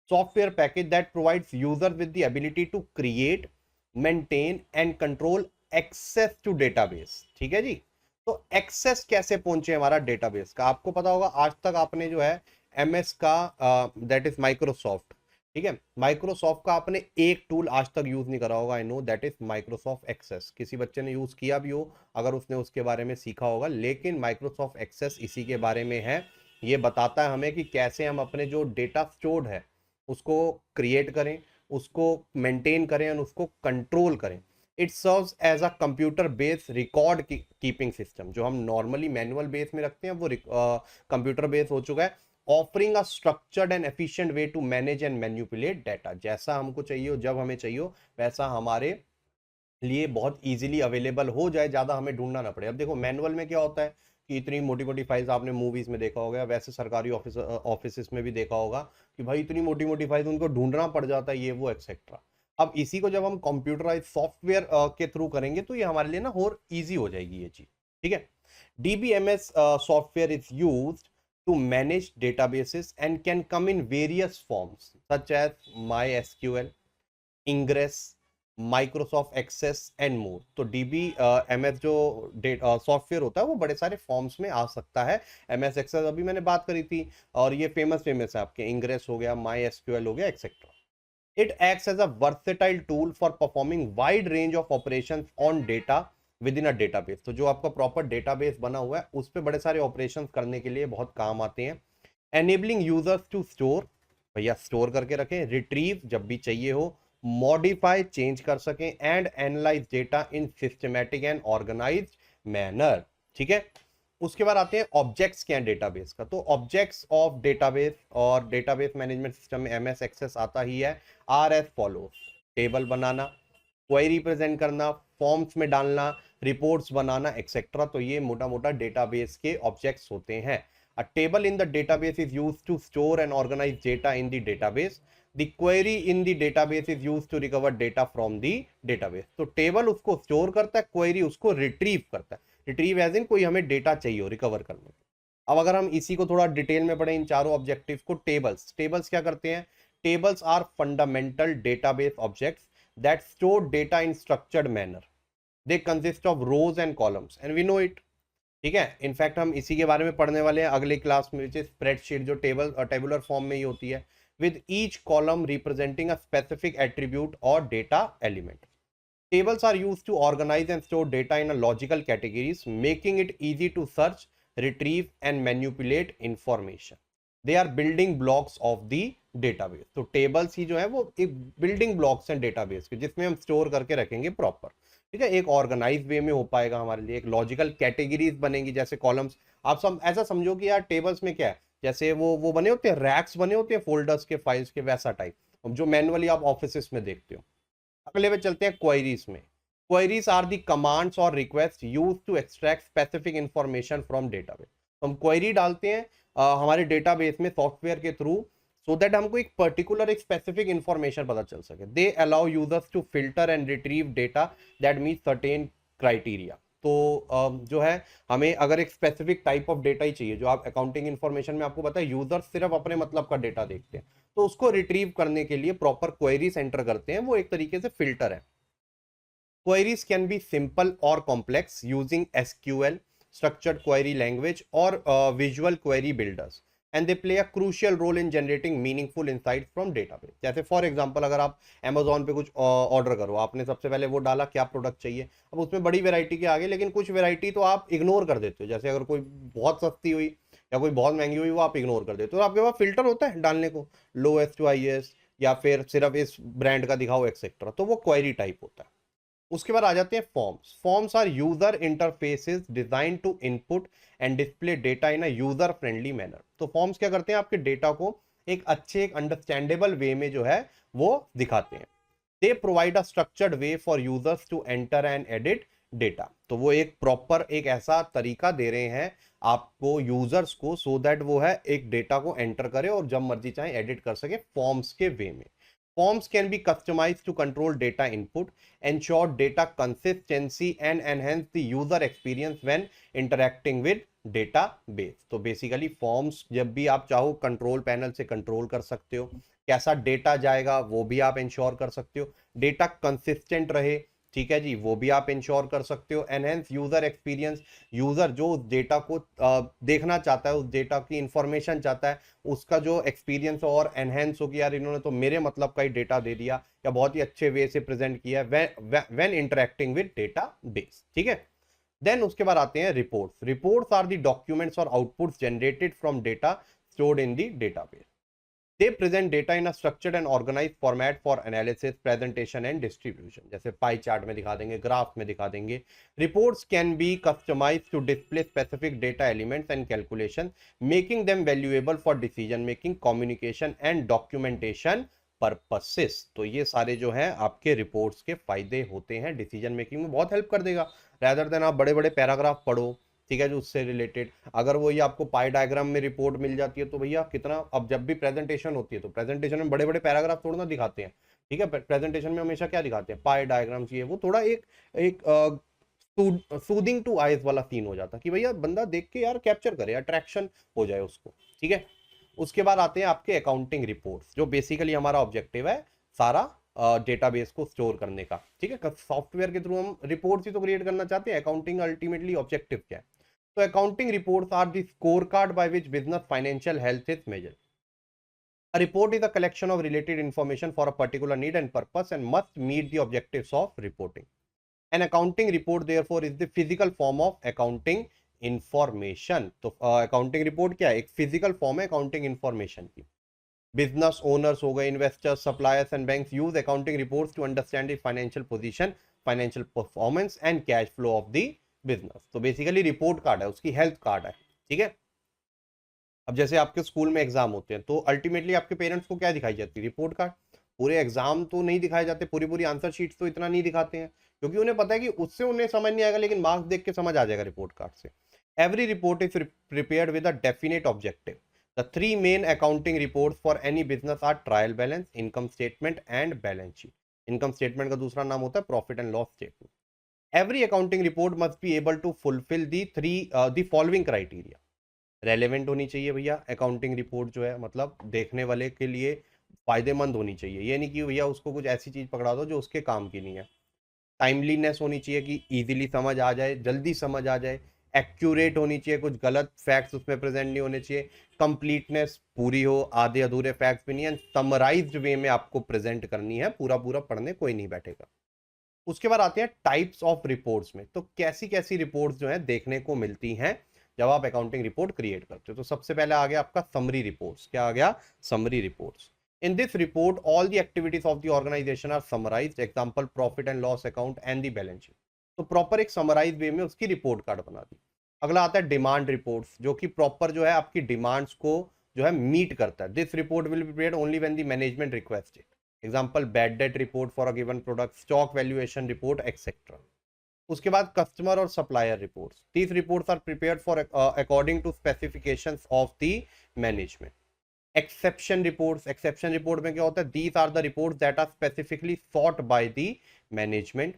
Software package that provides user with the ability to create, maintain and control access to database, ठीक है जी। तो एक्सेस कैसे पहुंचे हमारा डेटाबेस का? आपको पता होगा आज तक आपने जो है एमएस का, दैट इज माइक्रोसॉफ्ट, ठीक है, माइक्रोसॉफ्ट का आपने एक टूल आज तक यूज नहीं करा होगा, I know, that is Microsoft Access. किसी बच्चे ने यूज किया भी हो अगर उसने उसके बारे में सीखा होगा, लेकिन माइक्रोसॉफ्ट एक्सेस इसी के बारे में है। ये बताता है हमें कि कैसे हम अपने जो डेटा स्टोर्ड है उसको क्रिएट करें, उसको मेंटेन करें और उसको कंट्रोल करें। It serves as a computer based record keeping system. जो हम नॉर्मली मैनुअल बेस में रखते हैं वो कंप्यूटर बेस हो चुका है, offering a structured and efficient way to manage and manipulate data. जैसा हमको चाहिए हो, जब हमें चाहिए हो, वैसा हमारे लिए बहुत इजीली अवेलेबल हो जाए, ज्यादा हमें ढूंढना ना पड़े। अब देखो मैनुअल में क्या होता है कि इतनी मोटी मोटी फाइल्स आपने मूवीज में देखा होगा, वैसे सरकारी ऑफिस में भी देखा होगा कि भाई इतनी मोटी मोटी फाइल्स उनको ढूंढना पड़ जाता है, ये वो एक्सेट्रा। अब इसी को जब हम कंप्यूटराइज सॉफ्टवेयर के थ्रू करेंगे तो ये हमारे लिए ना और इजी हो जाएगी ये चीज, ठीक है। DBMS software is used to manage databases and can come in various forms such as MySQL, Ingress, Microsoft Access and more. तो DBMS जो सॉफ्टवेयर होता है वो बड़े सारे फॉर्म्स में आ सकता है। MS Access अभी मैंने बात करी थी, और ये फेमस है आपके, Ingress हो गया, MySQL हो गया etcetera. It acts as a versatile tool for performing wide range of operations on data within a database. तो जो आपका प्रॉपर डेटाबेस बना हुआ है उस पर बड़े सारे ऑपरेशंस करने के लिए बहुत काम आते हैं। Enabling users to store, भैया स्टोर करके रखें, रिट्रीव जब भी चाहिए हो, मॉडिफाई चेंज कर सकें, and analyse data in systematic and organised manner, ठीक है। उसके बाद आते हैं ऑब्जेक्ट्स क्या है डेटाबेस का। तो ऑब्जेक्ट्स ऑफ डेटाबेस और डेटाबेस मैनेजमेंट सिस्टम में एमएस एक्सेस आता ही है। आर एस फॉलोज, टेबल बनाना, क्वेरी प्रेजेंट करना, फॉर्म्स में डालना, रिपोर्ट्स बनाना एक्सेट्रा। तो ये मोटा मोटा डेटाबेस के ऑब्जेक्ट्स होते हैं। A table in the database is used to store and organize data in the database. The query in the database is used to recover data from the database. तो टेबल उसको स्टोर करता है, क्वेरी उसको रिट्रीव करता है. रिट्रीव एज इन कोई हमें डेटा चाहिए हो रिकवर करने के. अब अगर हम इसी को थोड़ा डिटेल में पढ़ें इन चारों ऑब्जेक्टिव्स को, टेबल्स क्या करते हैं? Tables are fundamental database objects that store data in structured manner. They consist of rows and columns and we know it. ठीक है, इनफैक्ट हम इसी के बारे में पढ़ने वाले हैं अगले क्लास में, विच इज स्प्रेडशीट, जो टेबुलर फॉर्म में ही होती है, with each column representing a specific attribute or data element. Tables are used to organize and store data in a logical categories, making it easy to search, retrieve and manipulate information. They are building blocks of the database. तो tables ही जो है वो एक building blocks हैं database के, जिसमें हम store करके रखेंगे proper. ठीक है, एक ऑर्गेनाइज वे में हो पाएगा हमारे लिए, एक लॉजिकल कैटेगरीज बनेंगी जैसे कॉलम्स. आप सब ऐसा समझो कि यार टेबल्स में क्या है, जैसे वो बने होते हैं, रैक्स बने होते हैं फोल्डर्स के, फाइल्स के, वैसा टाइप जो मैनुअली आप ऑफिस में देखते हो. अगले में चलते हैं क्वेरीज में. Queries are the commands or request use to extract specific information from database. तो हम क्वेरी डालते हैं हमारे डेटाबेस में सॉफ्टवेयर के थ्रू, सो दैट हमको एक पर्टिकुलर एक स्पेसिफिक इंफॉर्मेशन पता चल सके. They allow users to filter and retrieve data that meet certain criteria. तो जो है हमें अगर एक स्पेसिफिक टाइप ऑफ डेटा ही चाहिए, जो आप अकाउंटिंग इंफॉर्मेशन में आपको पता है यूजर सिर्फ अपने मतलब का डेटा देखते हैं, तो उसको रिट्रीव करने के लिए प्रॉपर क्वेरीज एंटर करते हैं, वो एक तरीके से फिल्टर है. Queries can be simple or complex using SQL, structured query language or visual query builders, and they play a crucial role in generating meaningful insights from database. जैसे फॉर एग्जांपल अगर आप अमेजोन पे कुछ ऑर्डर करो, आपने सबसे पहले वो डाला क्या प्रोडक्ट चाहिए, अब उसमें बड़ी वैरायटी के आगे, लेकिन कुछ वैरायटी तो आप इग्नोर कर देते हो. जैसे अगर कोई बहुत सस्ती हुई या कोई बहुत महंगी हुई, वो आप इग्नोर कर देते हो, तो आपके पास फिल्टर होता है डालने को, लोएस्ट टू हाईएस्ट, या फिर सिर्फ इस ब्रांड का दिखाओ एक्सेट्रा, तो वो क्वेरी टाइप होता है. उसके बाद आ जाते हैं forms. Forms are user interfaces design to input and display data in a user friendly manner. तो फॉर्म्स क्या करते हैं, आपके डेटा को एक अच्छे एक अंडरस्टैंडेबल वे में जो है वो दिखाते हैं. They provide a structured way for users to enter and edit data. तो वो एक प्रॉपर एक ऐसा तरीका दे रहे हैं आपको यूजर्स को, सो दैट वो है एक डेटा को एंटर करे और जब मर्जी चाहे एडिट कर सके फॉर्म्स के वे में. Forms can be customized to control data input, ensure data consistency and enhance the user experience when interacting with database. तो बेसिकली फॉर्म्स जब भी आप चाहो कंट्रोल पैनल से कंट्रोल कर सकते हो, कैसा डेटा जाएगा वो भी आप इंश्योर कर सकते हो, डेटा कंसिस्टेंट रहे, ठीक है जी, वो भी आप इंश्योर कर सकते हो. एनहेंस यूजर एक्सपीरियंस, यूजर जो उस डेटा को देखना चाहता है, उस डेटा की इंफॉर्मेशन चाहता है, उसका जो एक्सपीरियंस और एनहेंस हो कि यार इन्होंने तो मेरे मतलब का ही डेटा दे दिया या बहुत ही अच्छे वे से प्रेजेंट किया when interacting with database. ठीक है, देन उसके बाद आते हैं reports. Reports are the documents or outputs generated from data stored in the database. They present data in a structured and organized format for analysis, presentation and distribution. जैसे पाई चार्ट में दिखा देंगे, ग्राफ में दिखा देंगे. Reports can be customized to display specific data elements and calculations, making them valuable for decision making, communication and documentation purposes. तो ये सारे जो हैं आपके रिपोर्ट्स के फायदे होते हैं, डिसीजन मेकिंग में बहुत हेल्प कर देगा. रैदर देन आप बड़े बड़े पैराग्राफ पढ़ो, ठीक है, जो उससे रिलेटेड, अगर वो ये आपको पाई डायग्राम में रिपोर्ट मिल जाती है तो भैया कितना. अब जब भी प्रेजेंटेशन होती है तो प्रेजेंटेशन में बड़े बड़े पैराग्राफ थोड़ा ना दिखाते हैं, ठीक है, प्रेजेंटेशन में हमेशा क्या दिखाते हैं, पाई डायग्राम चाहिए, वो थोड़ा एक सूदिंग टू आईज वाला सीन हो जाता है कि भैया बंदा देख के यार कैप्चर करे, अट्रैक्शन हो जाए उसको. ठीक है, उसके बाद आते हैं आपके अकाउंटिंग रिपोर्ट्स, जो बेसिकली हमारा ऑब्जेक्टिव है सारा डेटाबेस को स्टोर करने का. ठीक है, सॉफ्टवेयर के थ्रू हम रिपोर्ट्स ही तो क्रिएट करना चाहते हैं. अकाउंटिंग अल्टीमेटली ऑब्जेक्टिव क्या है? So accounting reports are the scorecard by which business financial health is measured. A report is a collection of related information for a particular need and purpose and must meet the objectives of reporting. An accounting report therefore is the physical form of accounting information. तो accounting report क्या है? एक physical form है accounting information की. Business owners हो गए, investors, suppliers and banks use accounting reports to understand the financial position, financial performance and cash flow of the business. तो बेसिकली रिपोर्ट कार्ड है, उसकी हेल्थ कार्ड है. ठीक है, अब जैसे आपके स्कूल में एग्जाम होते हैं तो अल्टीमेटली आपके पेरेंट्स को क्या दिखाई जाती है? Report card. पूरे एग्जाम तो नहीं दिखाए जाते, पूरी आंसर शीट्स तो इतना नहीं दिखाते हैं, क्योंकि उन्हें पता है कि उससे उन्हें समझ नहीं आएगा, लेकिन मार्क्स देख के समझ आ जाएगा रिपोर्ट कार्ड से. Every report is prepared with a definite objective. The three main accounting reports for any business are trial balance, income statement and balance sheet. Income statement का दूसरा नाम होता है profit and loss statement. Every accounting report must be able to fulfill the following criteria. Relevant होनी चाहिए भैया अकाउंटिंग रिपोर्ट जो है, मतलब देखने वाले के लिए फायदेमंद होनी चाहिए। ये नहीं कि भैया उसको कुछ ऐसी चीज पकड़ा दो जो उसके काम की नहीं है। टाइमलीनेस होनी चाहिए कि इजीली समझ आ जाए, जल्दी समझ आ जाए। एक्यूरेट होनी चाहिए, कुछ गलत फैक्ट्स उसमें प्रेजेंट नहीं होने चाहिए। कंप्लीटनेस पूरी हो, आधे अधूरे फैक्ट्स भी नहीं है। समराइज्ड वे में आपको प्रेजेंट करनी है, पूरा पूरा पढ़ने कोई नहीं बैठेगा। उसके बाद आते हैं टाइप्स ऑफ रिपोर्ट्स में। तो कैसी कैसी रिपोर्ट्स जो है देखने को मिलती हैं जब आप अकाउंटिंग रिपोर्ट क्रिएट करते हो। तो सबसे पहले आ गया आपका समरी रिपोर्ट्स। क्या आ गया? Summary reports. In this report, all the activities of the organization are summarized. Example, profit and loss account and the balance sheet. तो प्रॉपर एक समराइज वे में उसकी रिपोर्ट कार्ड बना दी। अगला आता है डिमांड रिपोर्ट्स, जो कि प्रॉपर जो है आपकी डिमांड्स को जो है मीट करता है। This report will be prepared only when the management request it. Example, bad debt report for a given product, stock valuation report etcetera. उसके बाद कस्टमर और supplier reports. These reports are prepared for according to specifications of the management. Exception reports, exception report में क्या होता है? These are the reports that are specifically sought by the management.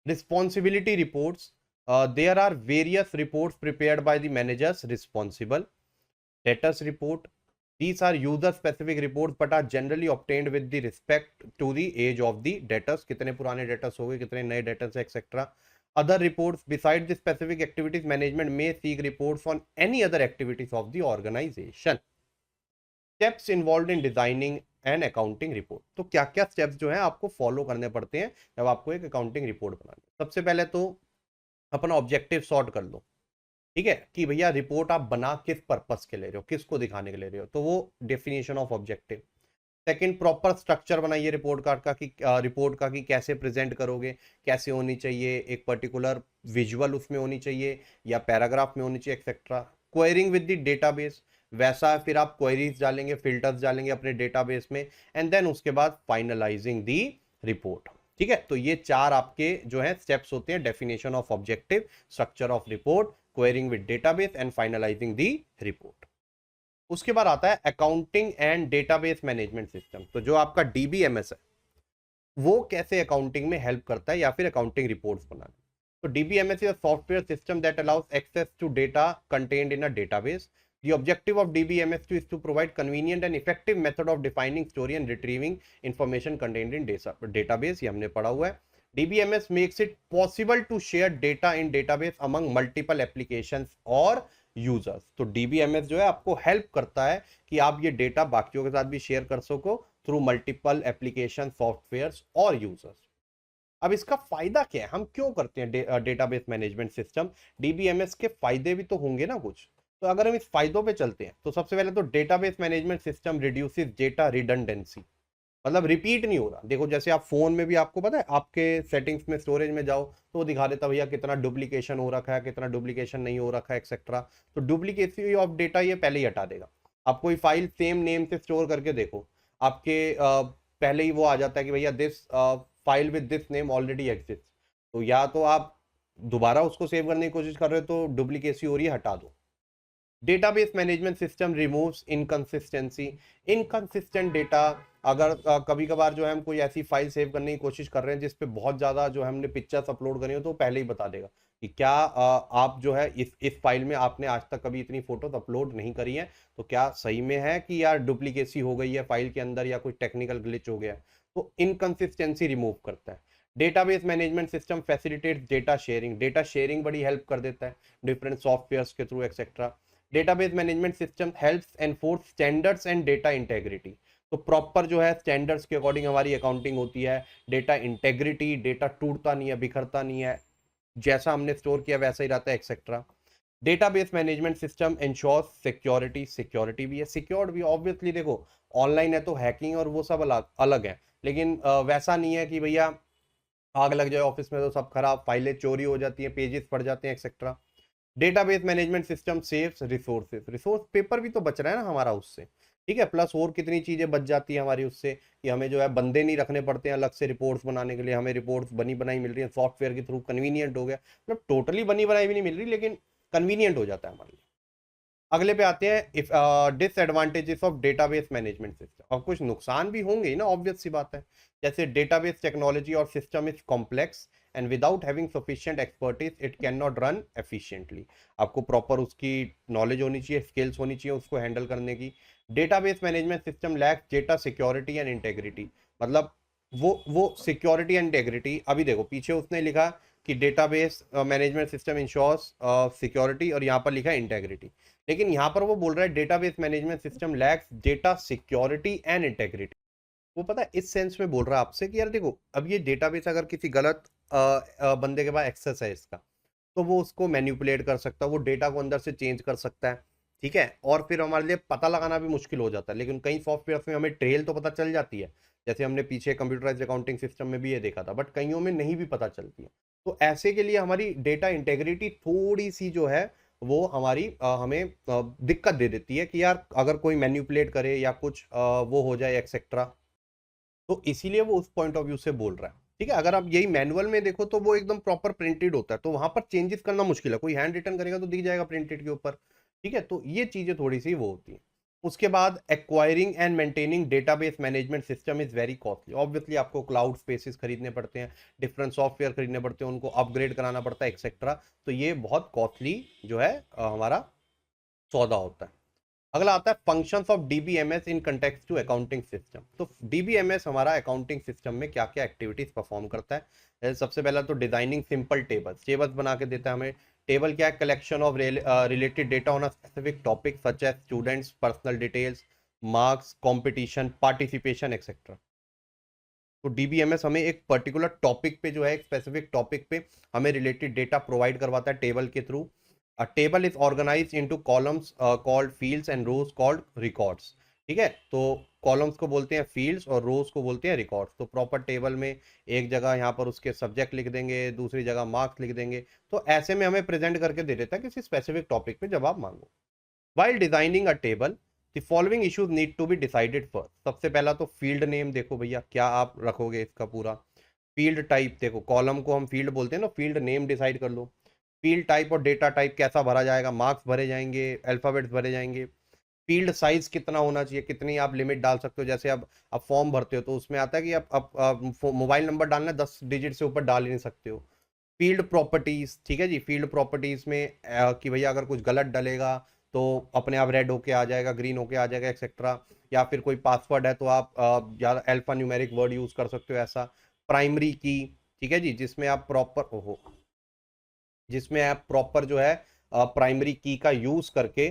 Responsibility reports, there are various reports prepared by the managers responsible. Debtors report, these are user specific reports but are generally obtained with the respect to the age of the debtors, कितने पुराने debtors हो गए, कितने नए debtors etc. Other reports, besides the specific activities, management may seek reports on any other activities of the organization. Steps involved in designing an accounting report. तो क्या क्या steps जो है आपको follow करने पड़ते हैं जब आपको एक accounting report बनानी है। सबसे पहले तो अपना objective sort कर लो, ठीक है, कि भैया रिपोर्ट आप बना किस पर्पस के ले रहे हो, किसको दिखाने के ले रहे हो, तो वो definition of objective. Second, proper structure बनाइए रिपोर्ट कार्ड का, कि रिपोर्ट का कि कैसे प्रेजेंट करोगे, कैसे होनी चाहिए, एक पर्टिकुलर विजुअल उसमें होनी चाहिए या पैराग्राफ में होनी चाहिए etcetera. Quarrying with the database, वैसा फिर आप क्वेरीज डालेंगे, फिल्टर्स डालेंगे अपने डेटाबेस में, एंड देन उसके बाद फाइनलाइजिंग दी रिपोर्ट। ठीक है, तो ये चार आपके जो है स्टेप्स होते हैं, definition of objective, structure of report, querying with database and finalizing the report. उसके बाद आता है accounting and database management system. तो जो आपका डीबीएमएस है वो कैसे अकाउंटिंग में हेल्प करता है या फिर अकाउंटिंग रिपोर्ट्स बनाने। तो DBMS is a software system that allows access to data contained in a database. The objective of DBMS is to provide convenient and effective method of defining, storing and retrieving information contained in database. ये हमने पढ़ा हुआ है। DBMS makes it possible to share data in database among multiple applications और यूजर्स। तो DBMS जो है आपको हेल्प करता है कि आप ये डेटा बाकियों के साथ भी शेयर कर सको थ्रू मल्टीपल एप्लीकेशन, सॉफ्टवेयर्स और यूजर्स। अब इसका फायदा क्या है, हम क्यों करते हैं डेटाबेस मैनेजमेंट सिस्टम? डीबीएमएस के फायदे भी तो होंगे ना कुछ। तो अगर हम इस फायदों पे चलते हैं तो सबसे पहले तो database management system reduces data redundancy, मतलब रिपीट नहीं हो रहा। देखो जैसे आप फोन में भी, आपको पता है आपके सेटिंग्स में स्टोरेज में जाओ तो वो दिखा देता भैया कितना डुप्लीकेशन हो रखा है, कितना डुप्लीकेशन नहीं हो रखा है एक्सेट्रा। तो डुप्लीकेसी ऑफ डेटा ये पहले ही हटा देगा। आप कोई फाइल सेम नेम से स्टोर करके देखो, आपके पहले ही वो आ जाता है कि भैया this file with this name already exist. तो या तो आप दोबारा उसको सेव करने की कोशिश कर रहे हो तो डुप्लीकेसी हो रही है, हटा दो। Database management system removes inconsistency, inconsistent data. अगर कभी कभार जो है हम कोई ऐसी फाइल सेव करने की कोशिश कर रहे हैं जिसपे बहुत ज़्यादा जो है हमने पिक्चर्स अपलोड करी हो, तो पहले ही बता देगा कि क्या आप जो है इस फाइल में आपने आज तक कभी इतनी फोटोज अपलोड नहीं करी है, तो क्या सही में है कि यार डुप्लीकेसी हो गई है फाइल के अंदर या कोई टेक्निकल ग्लिच हो गया है। तो इनकंसिस्टेंसी रिमूव करता है। Database management system facilitates data sharing, data sharing बड़ी हेल्प कर देता है डिफरेंट सॉफ्टवेयर्स के through etcetera. Database management system helps enforce standards and data integrity. तो प्रॉपर जो है स्टैंडर्ड्स के अकॉर्डिंग हमारी अकाउंटिंग होती है। डेटा इंटेग्रिटी, डेटा टूटता नहीं है, बिखरता नहीं है, जैसा हमने स्टोर किया वैसा ही रहता है etcetera. Database management system ensures security, security भी है, सिक्योर्ड भी ऑब्वियसली। देखो ऑनलाइन है तो हैकिंग और वो सब अलग अलग है, लेकिन वैसा नहीं है कि भैया आग लग जाए ऑफिस में तो सब खराब, फाइलें चोरी हो जाती हैं, पेजेस पड़ जाते हैं etcetera. Database management system saves resources, resource paper भी तो बच रहा है ना हमारा उससे, ठीक है, प्लस और कितनी चीजें बच जाती है हमारी उससे, कि हमें जो है बंदे नहीं रखने पड़ते हैं अलग से रिपोर्ट्स बनाने के लिए, हमें रिपोर्ट्स बनी बनाई मिल रही है सॉफ्टवेयर के थ्रू, कन्वीनियंट हो गया। मतलब टोटली बनी बनाई भी नहीं मिल रही, लेकिन कन्वीनियंट हो जाता है हमारे लिए। अगले पे आते हैं if disadvantages of database management system. और कुछ नुकसान भी होंगे ही ना, ऑब्वियस सी बात है। जैसे डेटाबेस टेक्नोलॉजी और system is complex and without having sufficient expertise it can not run efficiently. आपको प्रॉपर उसकी नॉलेज होनी चाहिए, स्किल्स होनी चाहिए उसको हैंडल करने की। Database management system lakhs data security and integrity. मतलब वो सिक्योरिटी एंड इंटेग्रिटी, अभी देखो पीछे उसने लिखा कि database management system ensures security, और यहाँ पर लिखा है इंटेग्रिटी। लेकिन यहाँ पर वो बोल रहा है database management system lakhs data security and integrity. वो पता है इस सेंस में बोल रहा है आपसे कि यार देखो, अब ये डेटाबेस अगर किसी गलत बंदे के पास एक्सेस है इसका, तो वो उसको मैनिपुलेट कर सकता है, वो डेटा को अंदर से चेंज कर सकता है। ठीक है, और फिर हमारे लिए पता लगाना भी मुश्किल हो जाता है। लेकिन कई सॉफ्टवेयर में हमें ट्रेल तो पता चल जाती है, जैसे हमने पीछे कंप्यूटराइज्ड अकाउंटिंग सिस्टम में भी ये देखा था, बट कईयों में नहीं भी पता चलती है। तो ऐसे के लिए हमारी डेटा इंटेग्रिटी थोड़ी सी जो है वो हमारी हमें दिक्कत दे देती है कि यार अगर कोई मैन्युपुलेट करे या कुछ वो हो जाए एक्सेट्रा। तो इसीलिए वो उस पॉइंट ऑफ व्यू से बोल रहा है। ठीक है, अगर आप यही मैनुअल में देखो तो वो एकदम प्रॉपर प्रिंटेड होता है, तो वहां पर चेंजेस करना मुश्किल है। कोई हैंड रिटन करेगा तो दिख जाएगा प्रिंटेड के ऊपर। ठीक है, तो ये चीजें थोड़ी सी वो होती है। उसके बाद acquiring and maintaining database management system is very costly. Obviously आपको क्लाउड स्पेसेस खरीदने पड़ते हैं, डिफरेंट सॉफ्टवेयर खरीदने पड़ते हैं, उनको अपग्रेड कराना पड़ता है एक्सेट्रा। तो ये बहुत कॉस्टली जो है हमारा सौदा होता है। अगला आता है functions of DBMS in context to accounting system. तो डीबीएमएस हमारा अकाउंटिंग सिस्टम में क्या क्या एक्टिविटीज परफॉर्म करता है। सबसे पहला तो डिजाइनिंग सिंपल टेबल्स, टेबल्स बना के देता है हमें। टेबल क्या है? Collection of related data on a specific topic such as students personal details, marks, competition, participation etcetera. तो डीबीएमएस हमें एक पर्टिकुलर टॉपिक पे जो है, एक स्पेसिफिक टॉपिक पे हमें रिलेटेड डेटा प्रोवाइड करवाता है टेबल के through. A table is organized into columns called fields and rows called records। ठीक है, तो कॉलम्स को बोलते हैं फील्ड्स और रोज को बोलते हैं रिकॉर्ड्स। तो प्रॉपर टेबल में एक जगह यहाँ पर उसके सब्जेक्ट लिख देंगे, दूसरी जगह मार्क्स लिख देंगे। तो ऐसे में हमें प्रेजेंट करके दे देता है किसी स्पेसिफिक टॉपिक पे जब आप मांगो। While designing a table, the following issues need to be decided first। सबसे पहला तो फील्ड नेम देखो भैया, क्या आप रखोगे इसका पूरा। फील्ड टाइप देखो, कॉलम को हम फील्ड बोलते हैं ना, फील्ड नेम डिसाइड कर लो। फील्ड टाइप और डेटा टाइप कैसा भरा जाएगा, मार्क्स भरे जाएंगे, अल्फाबेट्स भरे जाएंगे। फील्ड साइज कितना होना चाहिए, कितनी आप लिमिट डाल सकते हो। जैसे अब आप फॉर्म भरते हो तो उसमें आता है कि आप मोबाइल नंबर डालना है, 10 डिजिट से ऊपर डाल ही नहीं सकते हो। फील्ड प्रॉपर्टीज, ठीक है जी, फील्ड प्रॉपर्टीज में कि भैया अगर कुछ गलत डलेगा तो अपने आप रेड होके आ जाएगा, ग्रीन होके आ जाएगा एक्सेट्रा। या फिर कोई पासवर्ड है तो आप या अल्फा न्यूमेरिक वर्ड यूज कर सकते हो ऐसा। प्राइमरी की, ठीक है जी, जिसमें आप प्रॉपर ओहो जिसमें आप प्रॉपर जो है प्राइमरी की का यूज करके,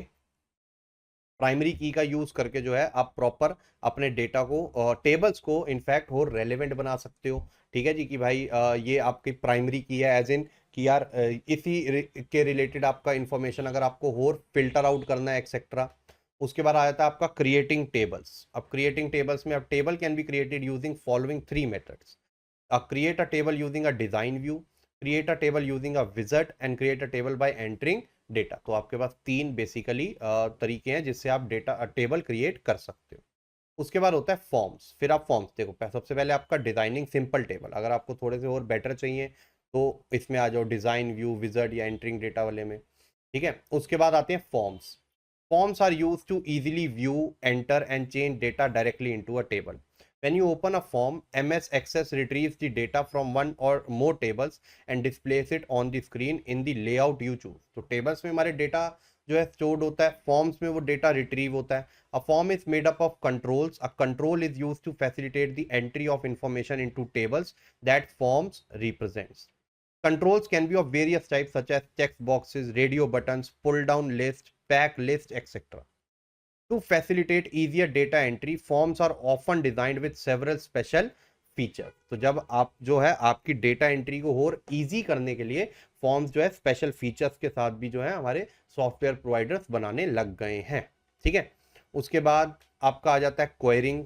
प्राइमरी की का यूज करके जो है आप प्रॉपर अपने डेटा को, टेबल्स को इनफैक्ट और रेलेवेंट बना सकते हो। ठीक है जी, कि भाई ये आपकी प्राइमरी की है, एज इन कि यार के रिलेटेड आपका इंफॉर्मेशन अगर आपको और फिल्टर आउट करना है एक्सेट्रा। उसके बाद आ जाता है आपका क्रिएटिंग टेबल्स। अब क्रिएटिंग टेबल्स में अब table can be created using following 3 methods. create a table using a design view, create a table using a wizard and create a table by entering data। तो आपके पास 3 बेसिकली तरीके हैं जिससे आप डेटा टेबल क्रिएट कर सकते हो। उसके बाद होता है फॉर्म्स। फिर आप फॉर्म्स देखो, सबसे पहले आपका डिजाइनिंग सिंपल टेबल, अगर आपको थोड़े से और बेटर चाहिए तो इसमें आ जाओ डिजाइन व्यू, विजर्ड या एंटरिंग डेटा वाले में। ठीक है, उसके बाद आते हैं forms. Forms are used to easily view, enter and change data directly into a table। When you open a form, MS Access retrieves the data from one or more tables and displays it on the screen in the layout you choose। तो tables में हमारे data जो है stored होता है, forms में वो data retrieve होता है। A form is made up of controls। A control is used to facilitate the entry of information into tables that forms represents। Controls can be of various types such as text boxes, radio buttons, pull down list, pack list, etc. To facilitate easier data entry, forms are often designed with several special feature. तो जब आप जो है आपकी डेटा एंट्री को और इजी करने के लिए फॉर्म्स जो है स्पेशल फीचर्स के साथ भी जो है हमारे सॉफ्टवेयर प्रोवाइडर्स बनाने लग गए हैं। ठीक है, उसके बाद आपका आ जाता है quarrying.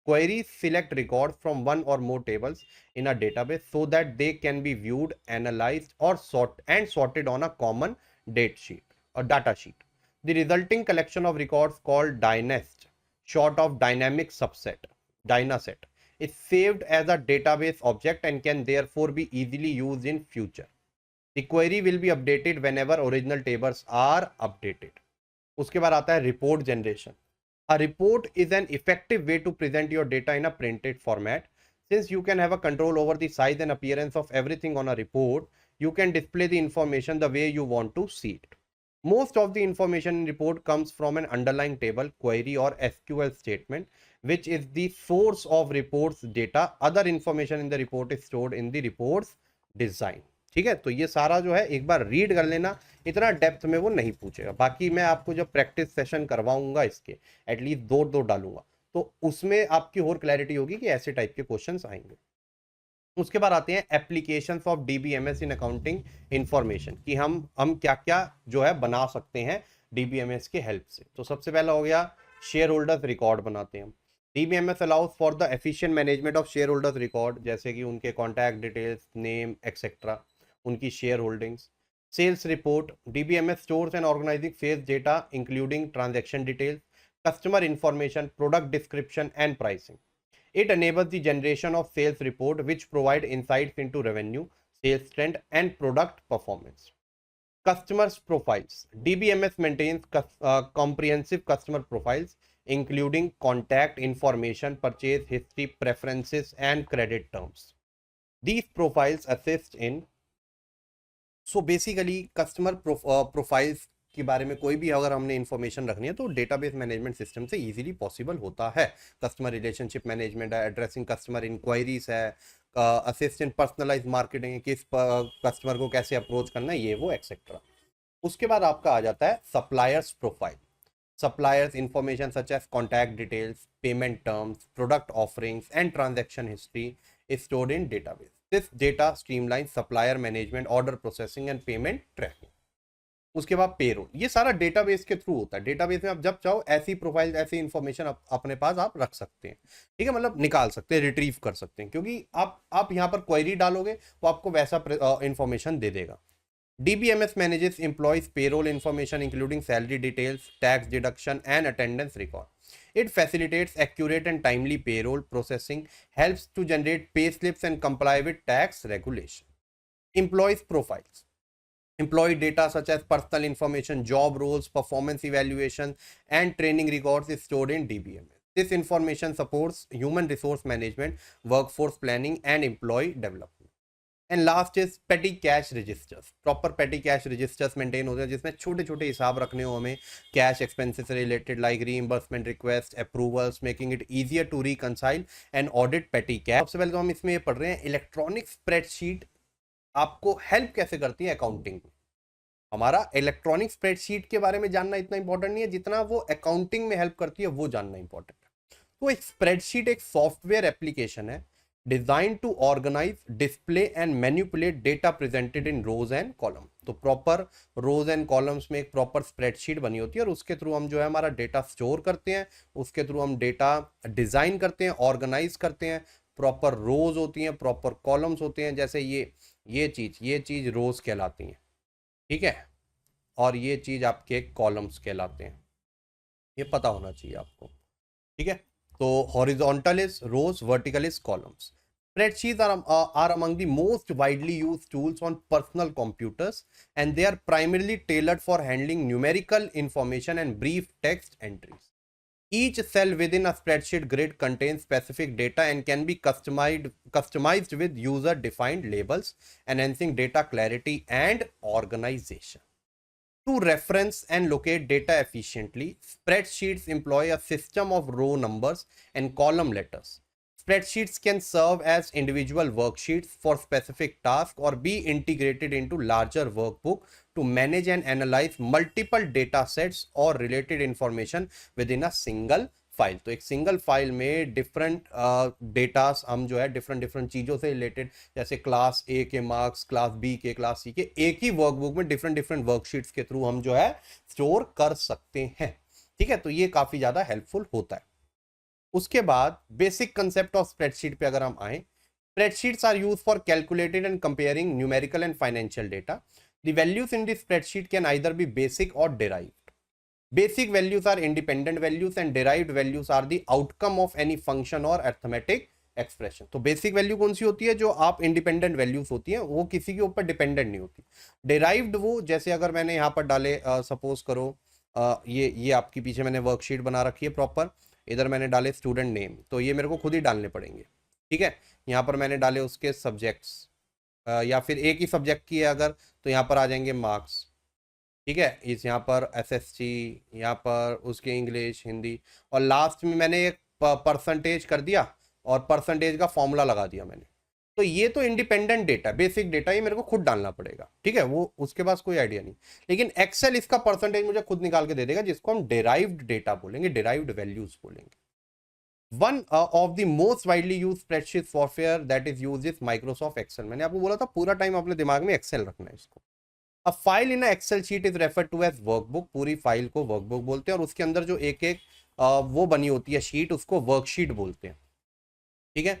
Queries select records from one or more tables in a database so that they can be viewed, analyzed, or sorted on a common date sheet or data sheet. The resulting collection of records called DYNAST, short of dynamic subset, DYNASET, is saved as a database object and can therefore be easily used in future। The query will be updated whenever original tables are updated. उसके बाद आता है report generation. A report is an effective way to present your data in a printed format. Since you can have a control over the size and appearance of everything on a report, you can display the information the way you want to see it. Most of the information in report comes from an underlying table, query or SQL statement, which is the source of reports data. Other information in the report is stored in the reports design. ठीक है, तो ये सारा जो है एक बार रीड कर लेना, इतना डेप्थ में वो नहीं पूछेगा। बाकी मैं आपको जब प्रैक्टिस सेशन करवाऊंगा इसके एटलीस्ट दो डालूंगा, तो उसमें आपकी और क्लैरिटी होगी कि ऐसे टाइप के क्वेश्चंस आएंगे। उसके बाद आते हैं applications of DBMS in accounting information, कि हम क्या क्या जो है बना सकते हैं डीबीएमएस के हेल्प से। तो सबसे पहला हो गया शेयर होल्डर्स रिकॉर्ड बनाते हैं। DBMS allows for the efficient management of share holders record, जैसे कि उनके कॉन्टैक्ट डिटेल्स, नेम एक्सेट्रा, उनकी share holdings. Sales report, DBMS stores and organizing sales data including transaction details, customer information, product description and pricing. It enables the generation of sales report which provide insights into revenue, sales trend and product performance. Customers profiles, DBMS maintains comprehensive customer profiles including contact information, purchase history, preferences and credit terms. These profiles assist in basically customer profiles के बारे में कोई भी अगर हमने इंफॉर्मेशन रखनी है तो डेटाबेस मैनेजमेंट सिस्टम से इजीली पॉसिबल होता है। कस्टमर रिलेशनशिप मैनेजमेंट है, एड्रेसिंग कस्टमर इंक्वायरीज है, असिस्ट इन पर्सनलाइज मार्केटिंग, किस कस्टमर को कैसे अप्रोच करना है, ये वो एक्सेट्रा। उसके बाद आपका आ जाता है suppliers profile. Suppliers information such as contact details, payment terms, product offerings and transaction history is stored in database. This data streamlines supplier management, order processing and payment tracking. उसके बाद पेरोल, ये सारा डेटाबेस के थ्रू होता है। डेटाबेस में आप जब चाहो ऐसी प्रोफाइल, ऐसी इंफॉर्मेशन अपने पास आप रख सकते हैं। ठीक है, मतलब निकाल सकते हैं, रिट्रीव कर सकते हैं, क्योंकि आप यहाँ पर क्वेरी डालोगे तो आपको वैसा इंफॉर्मेशन दे देगा। DBMS manages employees payroll information including salary details, tax deduction and attendance record. It facilitates accurate and timely payroll processing, helps to generate pay slips and comply with tax regulation. Employees profiles. Employee data such as personal information, job roles, performance evaluation and training records is stored in DBMS. This information supports human resource management, workforce planning and employee development. And last is petty cash registers. Proper petty cash registers maintain होते हैं जिसमें छोटे छोटे हिसाब रखने हो हमें, कैश एक्सपेंसेस से related like reimbursement request, approvals, making it easier to reconcile and audit petty cash. सबसे पहले तो हम इसमें ये पढ़ रहे हैं इलेक्ट्रॉनिक स्प्रेडशीट आपको हेल्प कैसे करती है अकाउंटिंग में। हमारा इलेक्ट्रॉनिक स्प्रेडशीट के बारे में जानना इतना इंपॉर्टेंट नहीं है जितना वो अकाउंटिंग में हेल्प करती है वो जानना इंपॉर्टेंट है। तो एक स्प्रेडशीट एक सॉफ्टवेयर एप्लीकेशन है designed to organize, display and manipulate data presented in rows and column। तो प्रॉपर रोज एंड कॉलम्स में एक प्रॉपर स्प्रेडशीट बनी होती है और उसके थ्रू हम जो है हमारा डेटा स्टोर करते हैं, उसके थ्रू हम डेटा डिजाइन करते हैं, ऑर्गेनाइज करते हैं। प्रॉपर रोज होती हैं, प्रॉपर कॉलम्स होते हैं, जैसे ये चीज रोज कहलाती हैं, ठीक है, और ये चीज आपके कॉलम्स कहलाते हैं, ये पता होना चाहिए आपको, ठीक है। तो horizontal is rows, vertical is columns. Spreadsheets are among the most widely used tools on personal computers and they are primarily tailored for handling numerical information and brief text entries. Each cell within a spreadsheet grid contains specific data and can be customized with user-defined labels, enhancing data clarity and organization. To reference and locate data efficiently, spreadsheets employ a system of row numbers and column letters. Spreadsheets can serve as individual worksheets for specific tasks or be integrated into larger workbook to manage and analyze multiple data sets or related information within a single file. तो एक सिंगल फाइल में डिफरेंट डेटास हम जो है डिफरेंट चीज़ों से रिलेटेड, जैसे क्लास ए के मार्क्स, क्लास बी के, क्लास सी के, एक ही वर्कबुक में डिफरेंट वर्कशीट्स के थ्रू हम जो है स्टोर कर सकते हैं। ठीक है, तो ये काफ़ी ज़्यादा हेल्पफुल होता है। उसके बाद बेसिक कंसेप्ट ऑफ स्प्रेडशीट पे अगर हम आए, spreadsheets are use for calculated and comparing numerical and financial data. The values in this spreadsheet can either be basic और derived. Basic values are independent values and derived values are the outcome of any function or arithmetic expression. तो बेसिक वैल्यू कौन सी होती है? जो आप इंडिपेंडेंट वैल्यूज होती हैं, वो किसी के ऊपर डिपेंडेंट नहीं होती। डिराइव्ड वो, जैसे अगर मैंने यहाँ पर डाले, सपोज करो ये आपकी पीछे मैंने वर्कशीट बना रखी है प्रॉपर, इधर मैंने डाले स्टूडेंट नेम, तो ये मेरे को खुद ही डालने पड़ेंगे, ठीक है। यहाँ पर मैंने डाले उसके सब्जेक्ट्स, या फिर एक ही सब्जेक्ट की है अगर, तो यहाँ पर आ जाएंगे मार्क्स, ठीक है। इस यहाँ पर एसएसटी, यहाँ पर उसके इंग्लिश, हिंदी, और लास्ट में मैंने एक परसेंटेज कर दिया और परसेंटेज का फॉर्मूला लगा दिया मैंने। तो ये तो इंडिपेंडेंट डेटा, बेसिक डेटा, ये मेरे को खुद डालना पड़ेगा, ठीक है। वो उसके पास कोई आइडिया नहीं। लेकिन एक्सेल इसका परसेंटेज मुझे खुद निकाल के दे देगा, जिसको हम डिराइव्ड डेटा बोलेंगे, डिराइव्ड वैल्यूज बोलेंगे। One of the most widely use spreadsheet software that is used is Microsoft Excel. मैंने आपको बोला था पूरा टाइम अपने दिमाग में एक्सेल रखना है इसको। A file in Excel sheet is refer to as workbook. पूरी फाइल को वर्कबुक बोलते हैं, और उसके अंदर जो एक एक वो बनी होती है शीट, उसको वर्कशीट बोलते हैं, ठीक है।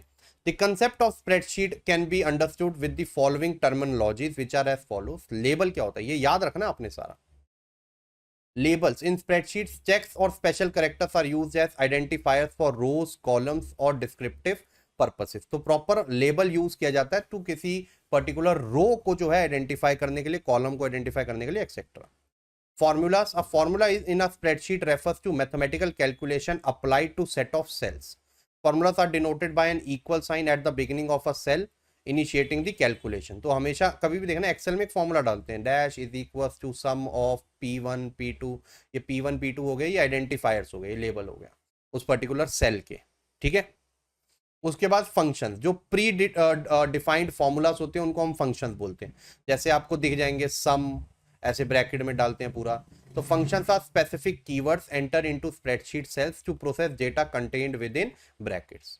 The concept of spreadsheet can be understood with the following terminologies which are as follows. Label क्या होता है, ये याद रखना आपने सारा। Labels in spreadsheets, checks or special characters are used as identifiers for rows, columns or descriptive purposes. तो प्रॉपर लेबल यूज किया जाता है टू किसी पर्टिकुलर रो को जो है आइडेंटिफाई करने के लिए, कॉलम को आइडेंटिफाई करने के लिए, etcetera. Formulas, a formula is in a spreadsheet refers to mathematical calculation applied to set of cells. Formulas are denoted by an equal sign at the beginning of a cell initiating the calculation. तो हमेशा कभी भी देखना एक्सेल में एक फॉर्मूला डालते हैं, dash is equal to sum of P1 P2। ये P1 P2 हो गए, ये आइडेंटिफायर्स हो गए, ये लेबल हो गया उस पर्टिकुलर सेल के, ठीक है। उसके बाद फंक्शंस, जो प्री डिफाइंड फॉर्मूलास होते हैं उनको हम फंक्शंस बोलते हैं। जैसे आपको दिख जाएंगे सम, ऐसे ब्रैकेट में डालते हैं पूरा। तो functions are specific keywords enter into spreadsheet cells to process data contained with in brackets.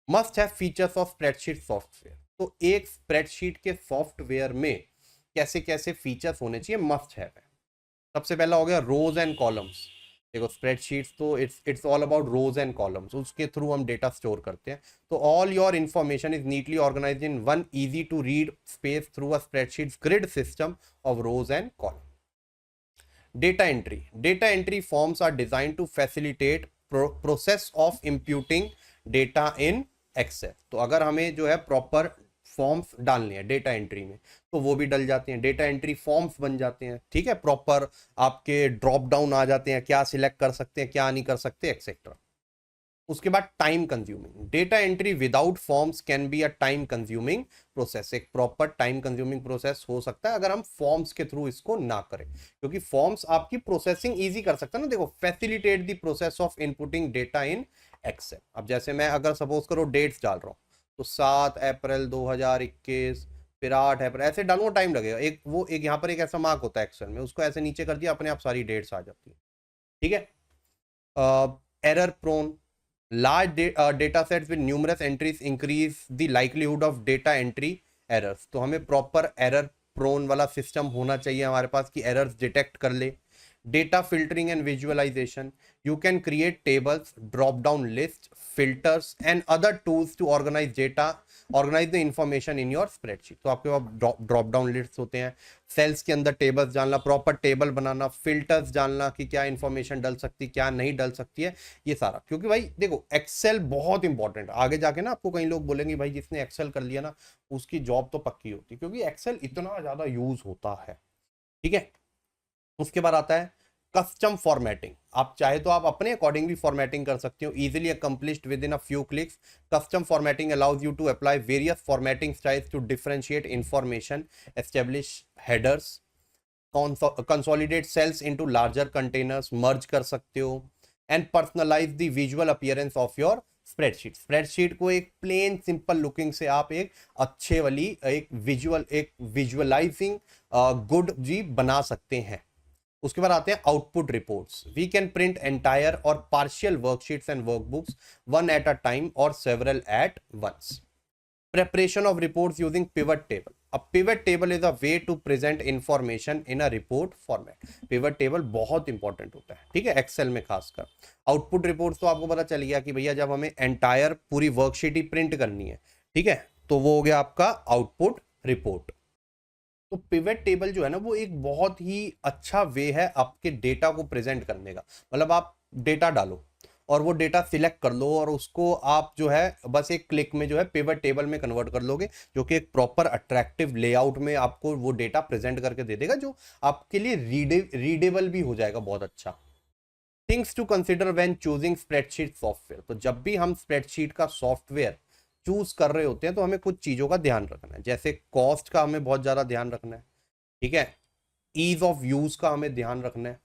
Must have features of spreadsheet software. तो एक स्प्रेडशीट के सॉफ्टवेयर में कैसे कैसे फीचर्स होने चाहिए, मस्ट हैव है। सबसे पहला हो गया रोज एंड कॉलम्स। देखो स्प्रेडशीट्स तो it's all about rows and columns, उसके थ्रू हम डेटा स्टोर करते हैं। तो all your information is neatly organised in one easy to read space through a spreadsheet grid system of rows and column. Data entry, data entry forms are designed to facilitate process of inputting data in Excel. तो अगर हमें जो है प्रॉपर फॉर्म्स डालने हैं डेटा एंट्री में, तो वो भी डल जाते हैं, डेटा एंट्री फॉर्म्स बन जाते हैं, ठीक है। प्रॉपर आपके ड्रॉप डाउन आ जाते हैं, क्या सिलेक्ट कर सकते हैं, क्या नहीं कर सकते, एक्सेट्रा। उसके बाद time consuming, data entry without forms can be a time consuming process. एक प्रॉपर टाइम कंज्यूमिंग प्रोसेस हो सकता है अगर हम फॉर्म्स के थ्रू इसको ना करें, क्योंकि फॉर्म्स आपकी प्रोसेसिंग इजी कर सकता है ना। देखो facilitate the process of inputting data in Excel. अब जैसे मैं अगर सपोज करो डेट्स डाल रहा हूँ, तो 7 अप्रैल 2021, फिर 8 अप्रैल, ऐसे डालूंगा टाइम लगेगा। एक यहाँ पर एक ऐसा मार्क होता है एक्सेल में, उसको ऐसे नीचे कर दिया, अपने आप सारी डेट्स आ जाती है, ठीक है। Error prone, large data sets with numerous entries increase the likelihood of data entry errors। तो हमें प्रॉपर एरर प्रोन वाला सिस्टम होना चाहिए हमारे पास कि एरर्स डिटेक्ट कर ले। Data filtering and visualization, you can create tables, drop down list, filters and other tools to organize data, organize the information in your spreadsheet. तो आपके पास ड्रॉप डाउन लिस्ट होते हैं, सेल्स के अंदर टेबल्स डालना, प्रॉपर टेबल बनाना, फिल्टर्स डालना कि क्या इंफॉर्मेशन डल सकती, क्या नहीं डल सकती है, ये सारा। क्योंकि भाई देखो एक्सेल बहुत इंपॉर्टेंट है आगे जाके ना। आपको कई लोग बोलेंगे भाई जिसने एक्सेल कर लिया ना उसकी जॉब तो पक्की होती है, क्योंकि एक्सेल इतना ज्यादा यूज होता है, ठीक है। उसके बाद आता है कस्टम फॉर्मेटिंग। आप चाहे तो आप अपने अकॉर्डिंग भी फॉर्मेटिंग कर सकते हो, easily accomplished within a few clicks. Custom formatting allows you to apply various formatting styles to differentiate information, establish headers, consolidate cells into larger containers, merge कर सकते हो, and personalise the visual appearance of your spreadsheet. Spreadsheet को एक प्लेन सिंपल लुकिंग से आप एक अच्छे वाली एक विजुअलाइजिंग गुड जी बना सकते हैं। उसके बाद आते हैं output reports. We can print entire or partial worksheets and workbooks one at a time or several at once. Preparation of reports using pivot table. A pivot table is a way to present information in a report format. Pivot table बहुत इंपॉर्टेंट होता है, ठीक है, एक्सेल में खासकर। आउटपुट रिपोर्ट्स तो आपको पता चल गया कि भैया जब हमें एंटायर पूरी वर्कशीट ही प्रिंट करनी है, ठीक है, तो वो हो गया आपका आउटपुट रिपोर्ट। तो पिवट टेबल जो है ना वो एक बहुत ही अच्छा वे है आपके डेटा को प्रेजेंट करने का। मतलब आप डेटा डालो और वो डेटा सिलेक्ट कर लो और उसको आप जो है बस एक क्लिक में जो है पिवट टेबल में कन्वर्ट कर लोगे, जो कि एक प्रॉपर अट्रैक्टिव लेआउट में आपको वो डेटा प्रेजेंट करके दे देगा, जो आपके लिए रीडेबल भी हो जाएगा बहुत अच्छा। Things to consider when choosing spreadsheet software, तो जब भी हम स्प्रेडशीट का सॉफ्टवेयर चूज कर रहे होते हैं तो हमें कुछ चीजों का ध्यान रखना है, जैसे कॉस्ट का हमें बहुत ज्यादा ध्यान रखना है, ठीक है, ईज ऑफ यूज का हमें ध्यान रखना है,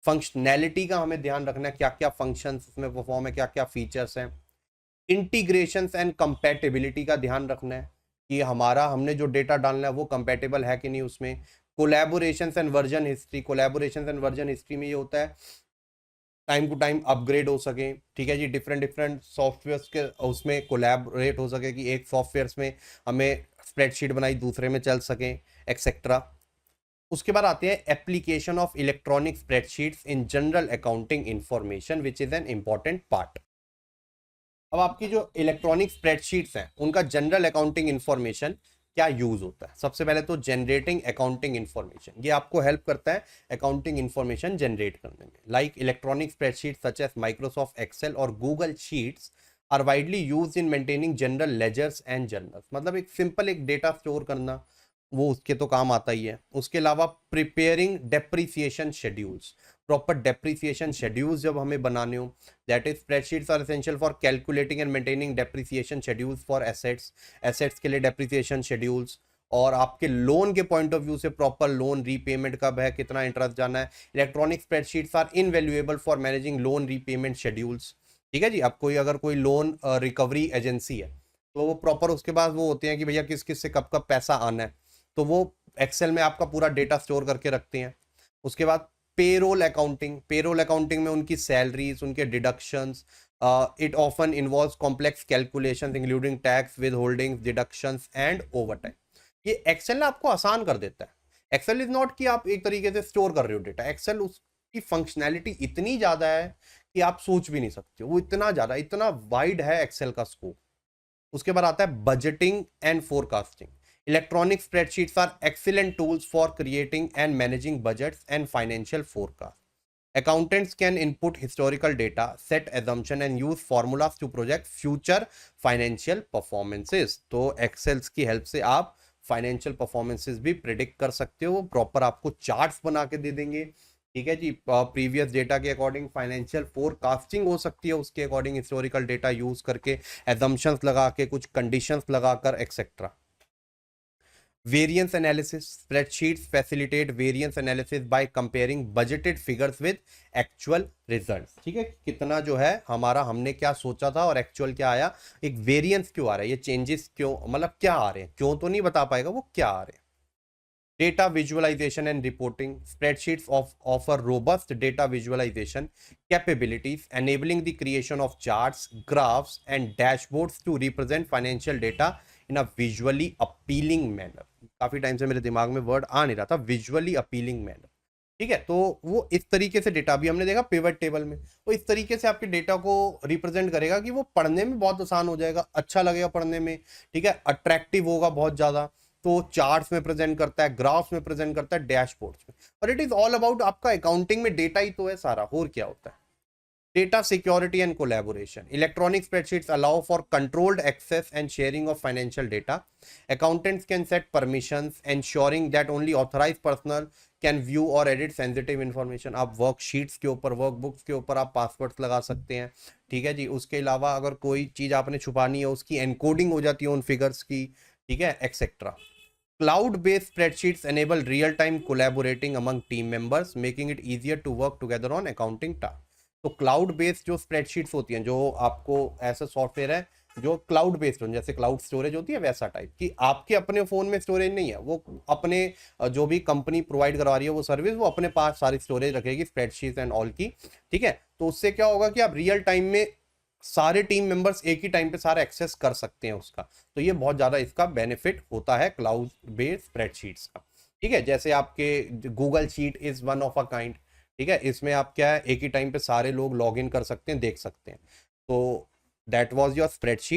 फंक्शनैलिटी का हमें ध्यान रखना है, क्या क्या फंक्शंस उसमें परफॉर्म है, क्या क्या फीचर्स हैं, इंटीग्रेशंस एंड कंपैटिबिलिटी का ध्यान रखना है कि हमारा हमने जो डेटा डालना है वो कंपैटिबल है कि नहीं उसमें, collaborations and version history, collaborations and version history में ये होता है टाइम टू टाइम अपग्रेड हो सके, ठीक है जी, डिफरेंट डिफरेंट सॉफ्टवेयर्स के उसमें कोलैबोरेट हो सके कि एक सॉफ्टवेयर्स में हमें स्प्रेडशीट बनाई दूसरे में चल सके, एक्सेट्रा। उसके बाद आते हैं application of electronic spreadsheets in general accounting information which is an important part. अब आपकी जो इलेक्ट्रॉनिक स्प्रेडशीट्स हैं उनका जनरल अकाउंटिंग इंफॉर्मेशन क्या यूज होता है। सबसे पहले तो जनरेटिंग अकाउंटिंग इंफॉर्मेशन, ये आपको हेल्प करता है अकाउंटिंग इंफॉर्मेशन जनरेट करने में। Like electronic spreadsheet such as Microsoft Excel or Google Sheets are widely use in maintaining general ledgers and journals, मतलब एक सिंपल एक डेटा स्टोर करना वो उसके तो काम आता ही है। उसके अलावा preparing depreciation schedules, proper depreciation schedules जब हमें बनाने हो, that is spreadsheets are essential for calculating and maintaining depreciation schedules for assets, assets के लिए डेप्रिसिएशन शेड्यूल्स, और आपके लोन के पॉइंट ऑफ व्यू से प्रॉपर लोन रीपेमेंट कब है, कितना इंटरेस्ट जाना है। Electronic spreadsheets are invaluable for managing loan repayment schedules, ठीक है जी। अब कोई अगर कोई लोन रिकवरी एजेंसी है तो वो प्रॉपर उसके बाद वो होते हैं कि भैया किस किस से कब कब पैसा आना है, तो वो एक्सेल में आपका पूरा डेटा स्टोर करके रखते हैं। उसके बाद पेरोल अकाउंटिंग, पेरोल अकाउंटिंग में उनकी सैलरीज, उनके deductions, it often involves complex calculations including tax, with holdings, deductions and overtime. ये एक्सेल ना आपको आसान कर देता है। एक्सेल इज नॉट कि आप एक तरीके से स्टोर कर रहे हो डेटा, एक्सेल उसकी फंक्शनैलिटी इतनी ज्यादा है कि आप सोच भी नहीं सकते, वो इतना ज्यादा, इतना वाइड है एक्सेल का स्कोप। उसके बाद आता है budgeting and forecasting. Electronic spreadsheets are excellent tools for creating and managing budgets and financial forecasts. Accountants can input historical data, set assumption and use formulas to project future financial performances. तो Excel की हेल्प से आप फाइनेंशियल परफॉर्मेंसेस भी प्रिडिक्ट कर सकते हो, प्रॉपर आपको चार्ट्स बना के दे देंगे, ठीक है जी। प्रीवियस डेटा के अकॉर्डिंग फाइनेंशियल फोरकास्टिंग हो सकती है, उसके अकॉर्डिंग हिस्टोरिकल डेटा यूज करके, एजम्पशंस लगा के, कुछ कंडीशंस लगाकर, etcetera. Variance analysis, spreadsheets facilitate variance analysis by comparing budgeted figures with actual results, ठीक है, कितना जो है हमारा हमने क्या सोचा था और एक्चुअल क्या आया, एक वेरिएंस क्यों आ रहा है, ये चेंजेस क्यों, मतलब क्या आ रहे हैं, क्यों तो नहीं बता पाएगा वो क्या आ रहे हैं। Data visualization and reporting, spreadsheets offer robust data visualization capabilities, enabling the creation of charts, graphs and dashboards to represent financial data in a visually appealing manner। काफी टाइम से मेरे दिमाग में वर्ड आ नहीं रहा था, विजुअली अपीलिंग मैनर, ठीक है। तो वो इस तरीके से डेटा भी हमने देखा पिवट टेबल में, वो इस तरीके से आपके डेटा को रिप्रेजेंट करेगा कि वो पढ़ने में बहुत आसान हो जाएगा, अच्छा लगेगा पढ़ने में, ठीक है, अट्रैक्टिव होगा बहुत ज्यादा। तो चार्ट्स में प्रेजेंट करता है, ग्राफ्स में प्रेजेंट करता है, डैशबोर्ड्स में, और इट इज ऑल अबाउट आपका अकाउंटिंग में डेटा ही तो है सारा, और क्या होता है। Data security and collaboration. Electronic spreadsheets allow for controlled access and sharing of financial data. Accountants can set permissions, ensuring that only authorized personnel can view or edit sensitive information. आप वर्कशीट्स के ऊपर, वर्कबुक्स के ऊपर आप पासवर्ड्स लगा सकते हैं, ठीक है जी। उसके अलावा अगर कोई चीज़ आपने छुपानी है उसकी एनकोडिंग हो जाती है उन फिगर्स की, ठीक है, etcetera. Cloud-based spreadsheets enable real-time collaborating among team members, making it easier to work together on accounting tasks. तो क्लाउड बेस्ड जो स्प्रेडशीट्स होती हैं, जो आपको ऐसा सॉफ्टवेयर है जो क्लाउड बेस्ड हो, जैसे क्लाउड स्टोरेज होती है वैसा टाइप की, आपके अपने फोन में स्टोरेज नहीं है, वो अपने जो भी कंपनी प्रोवाइड करवा रही है वो सर्विस, वो अपने पास सारी स्टोरेज रखेगी स्प्रेडशीट्स एंड ऑल की, ठीक है। तो उससे क्या होगा कि आप रियल टाइम में सारे टीम मेंबर्स एक ही टाइम पे सारा एक्सेस कर सकते हैं उसका, तो ये बहुत ज्यादा इसका बेनिफिट होता है क्लाउड बेस्ड स्प्रेडशीट्स का, ठीक है। जैसे आपके Google sheet is one of a kind, ठीक है, इसमें आप क्या है एक ही टाइम पे सारे लोग लॉग इन कर सकते हैं, देख सकते हैं। तो दैट वाज योर स्प्रेडशीट।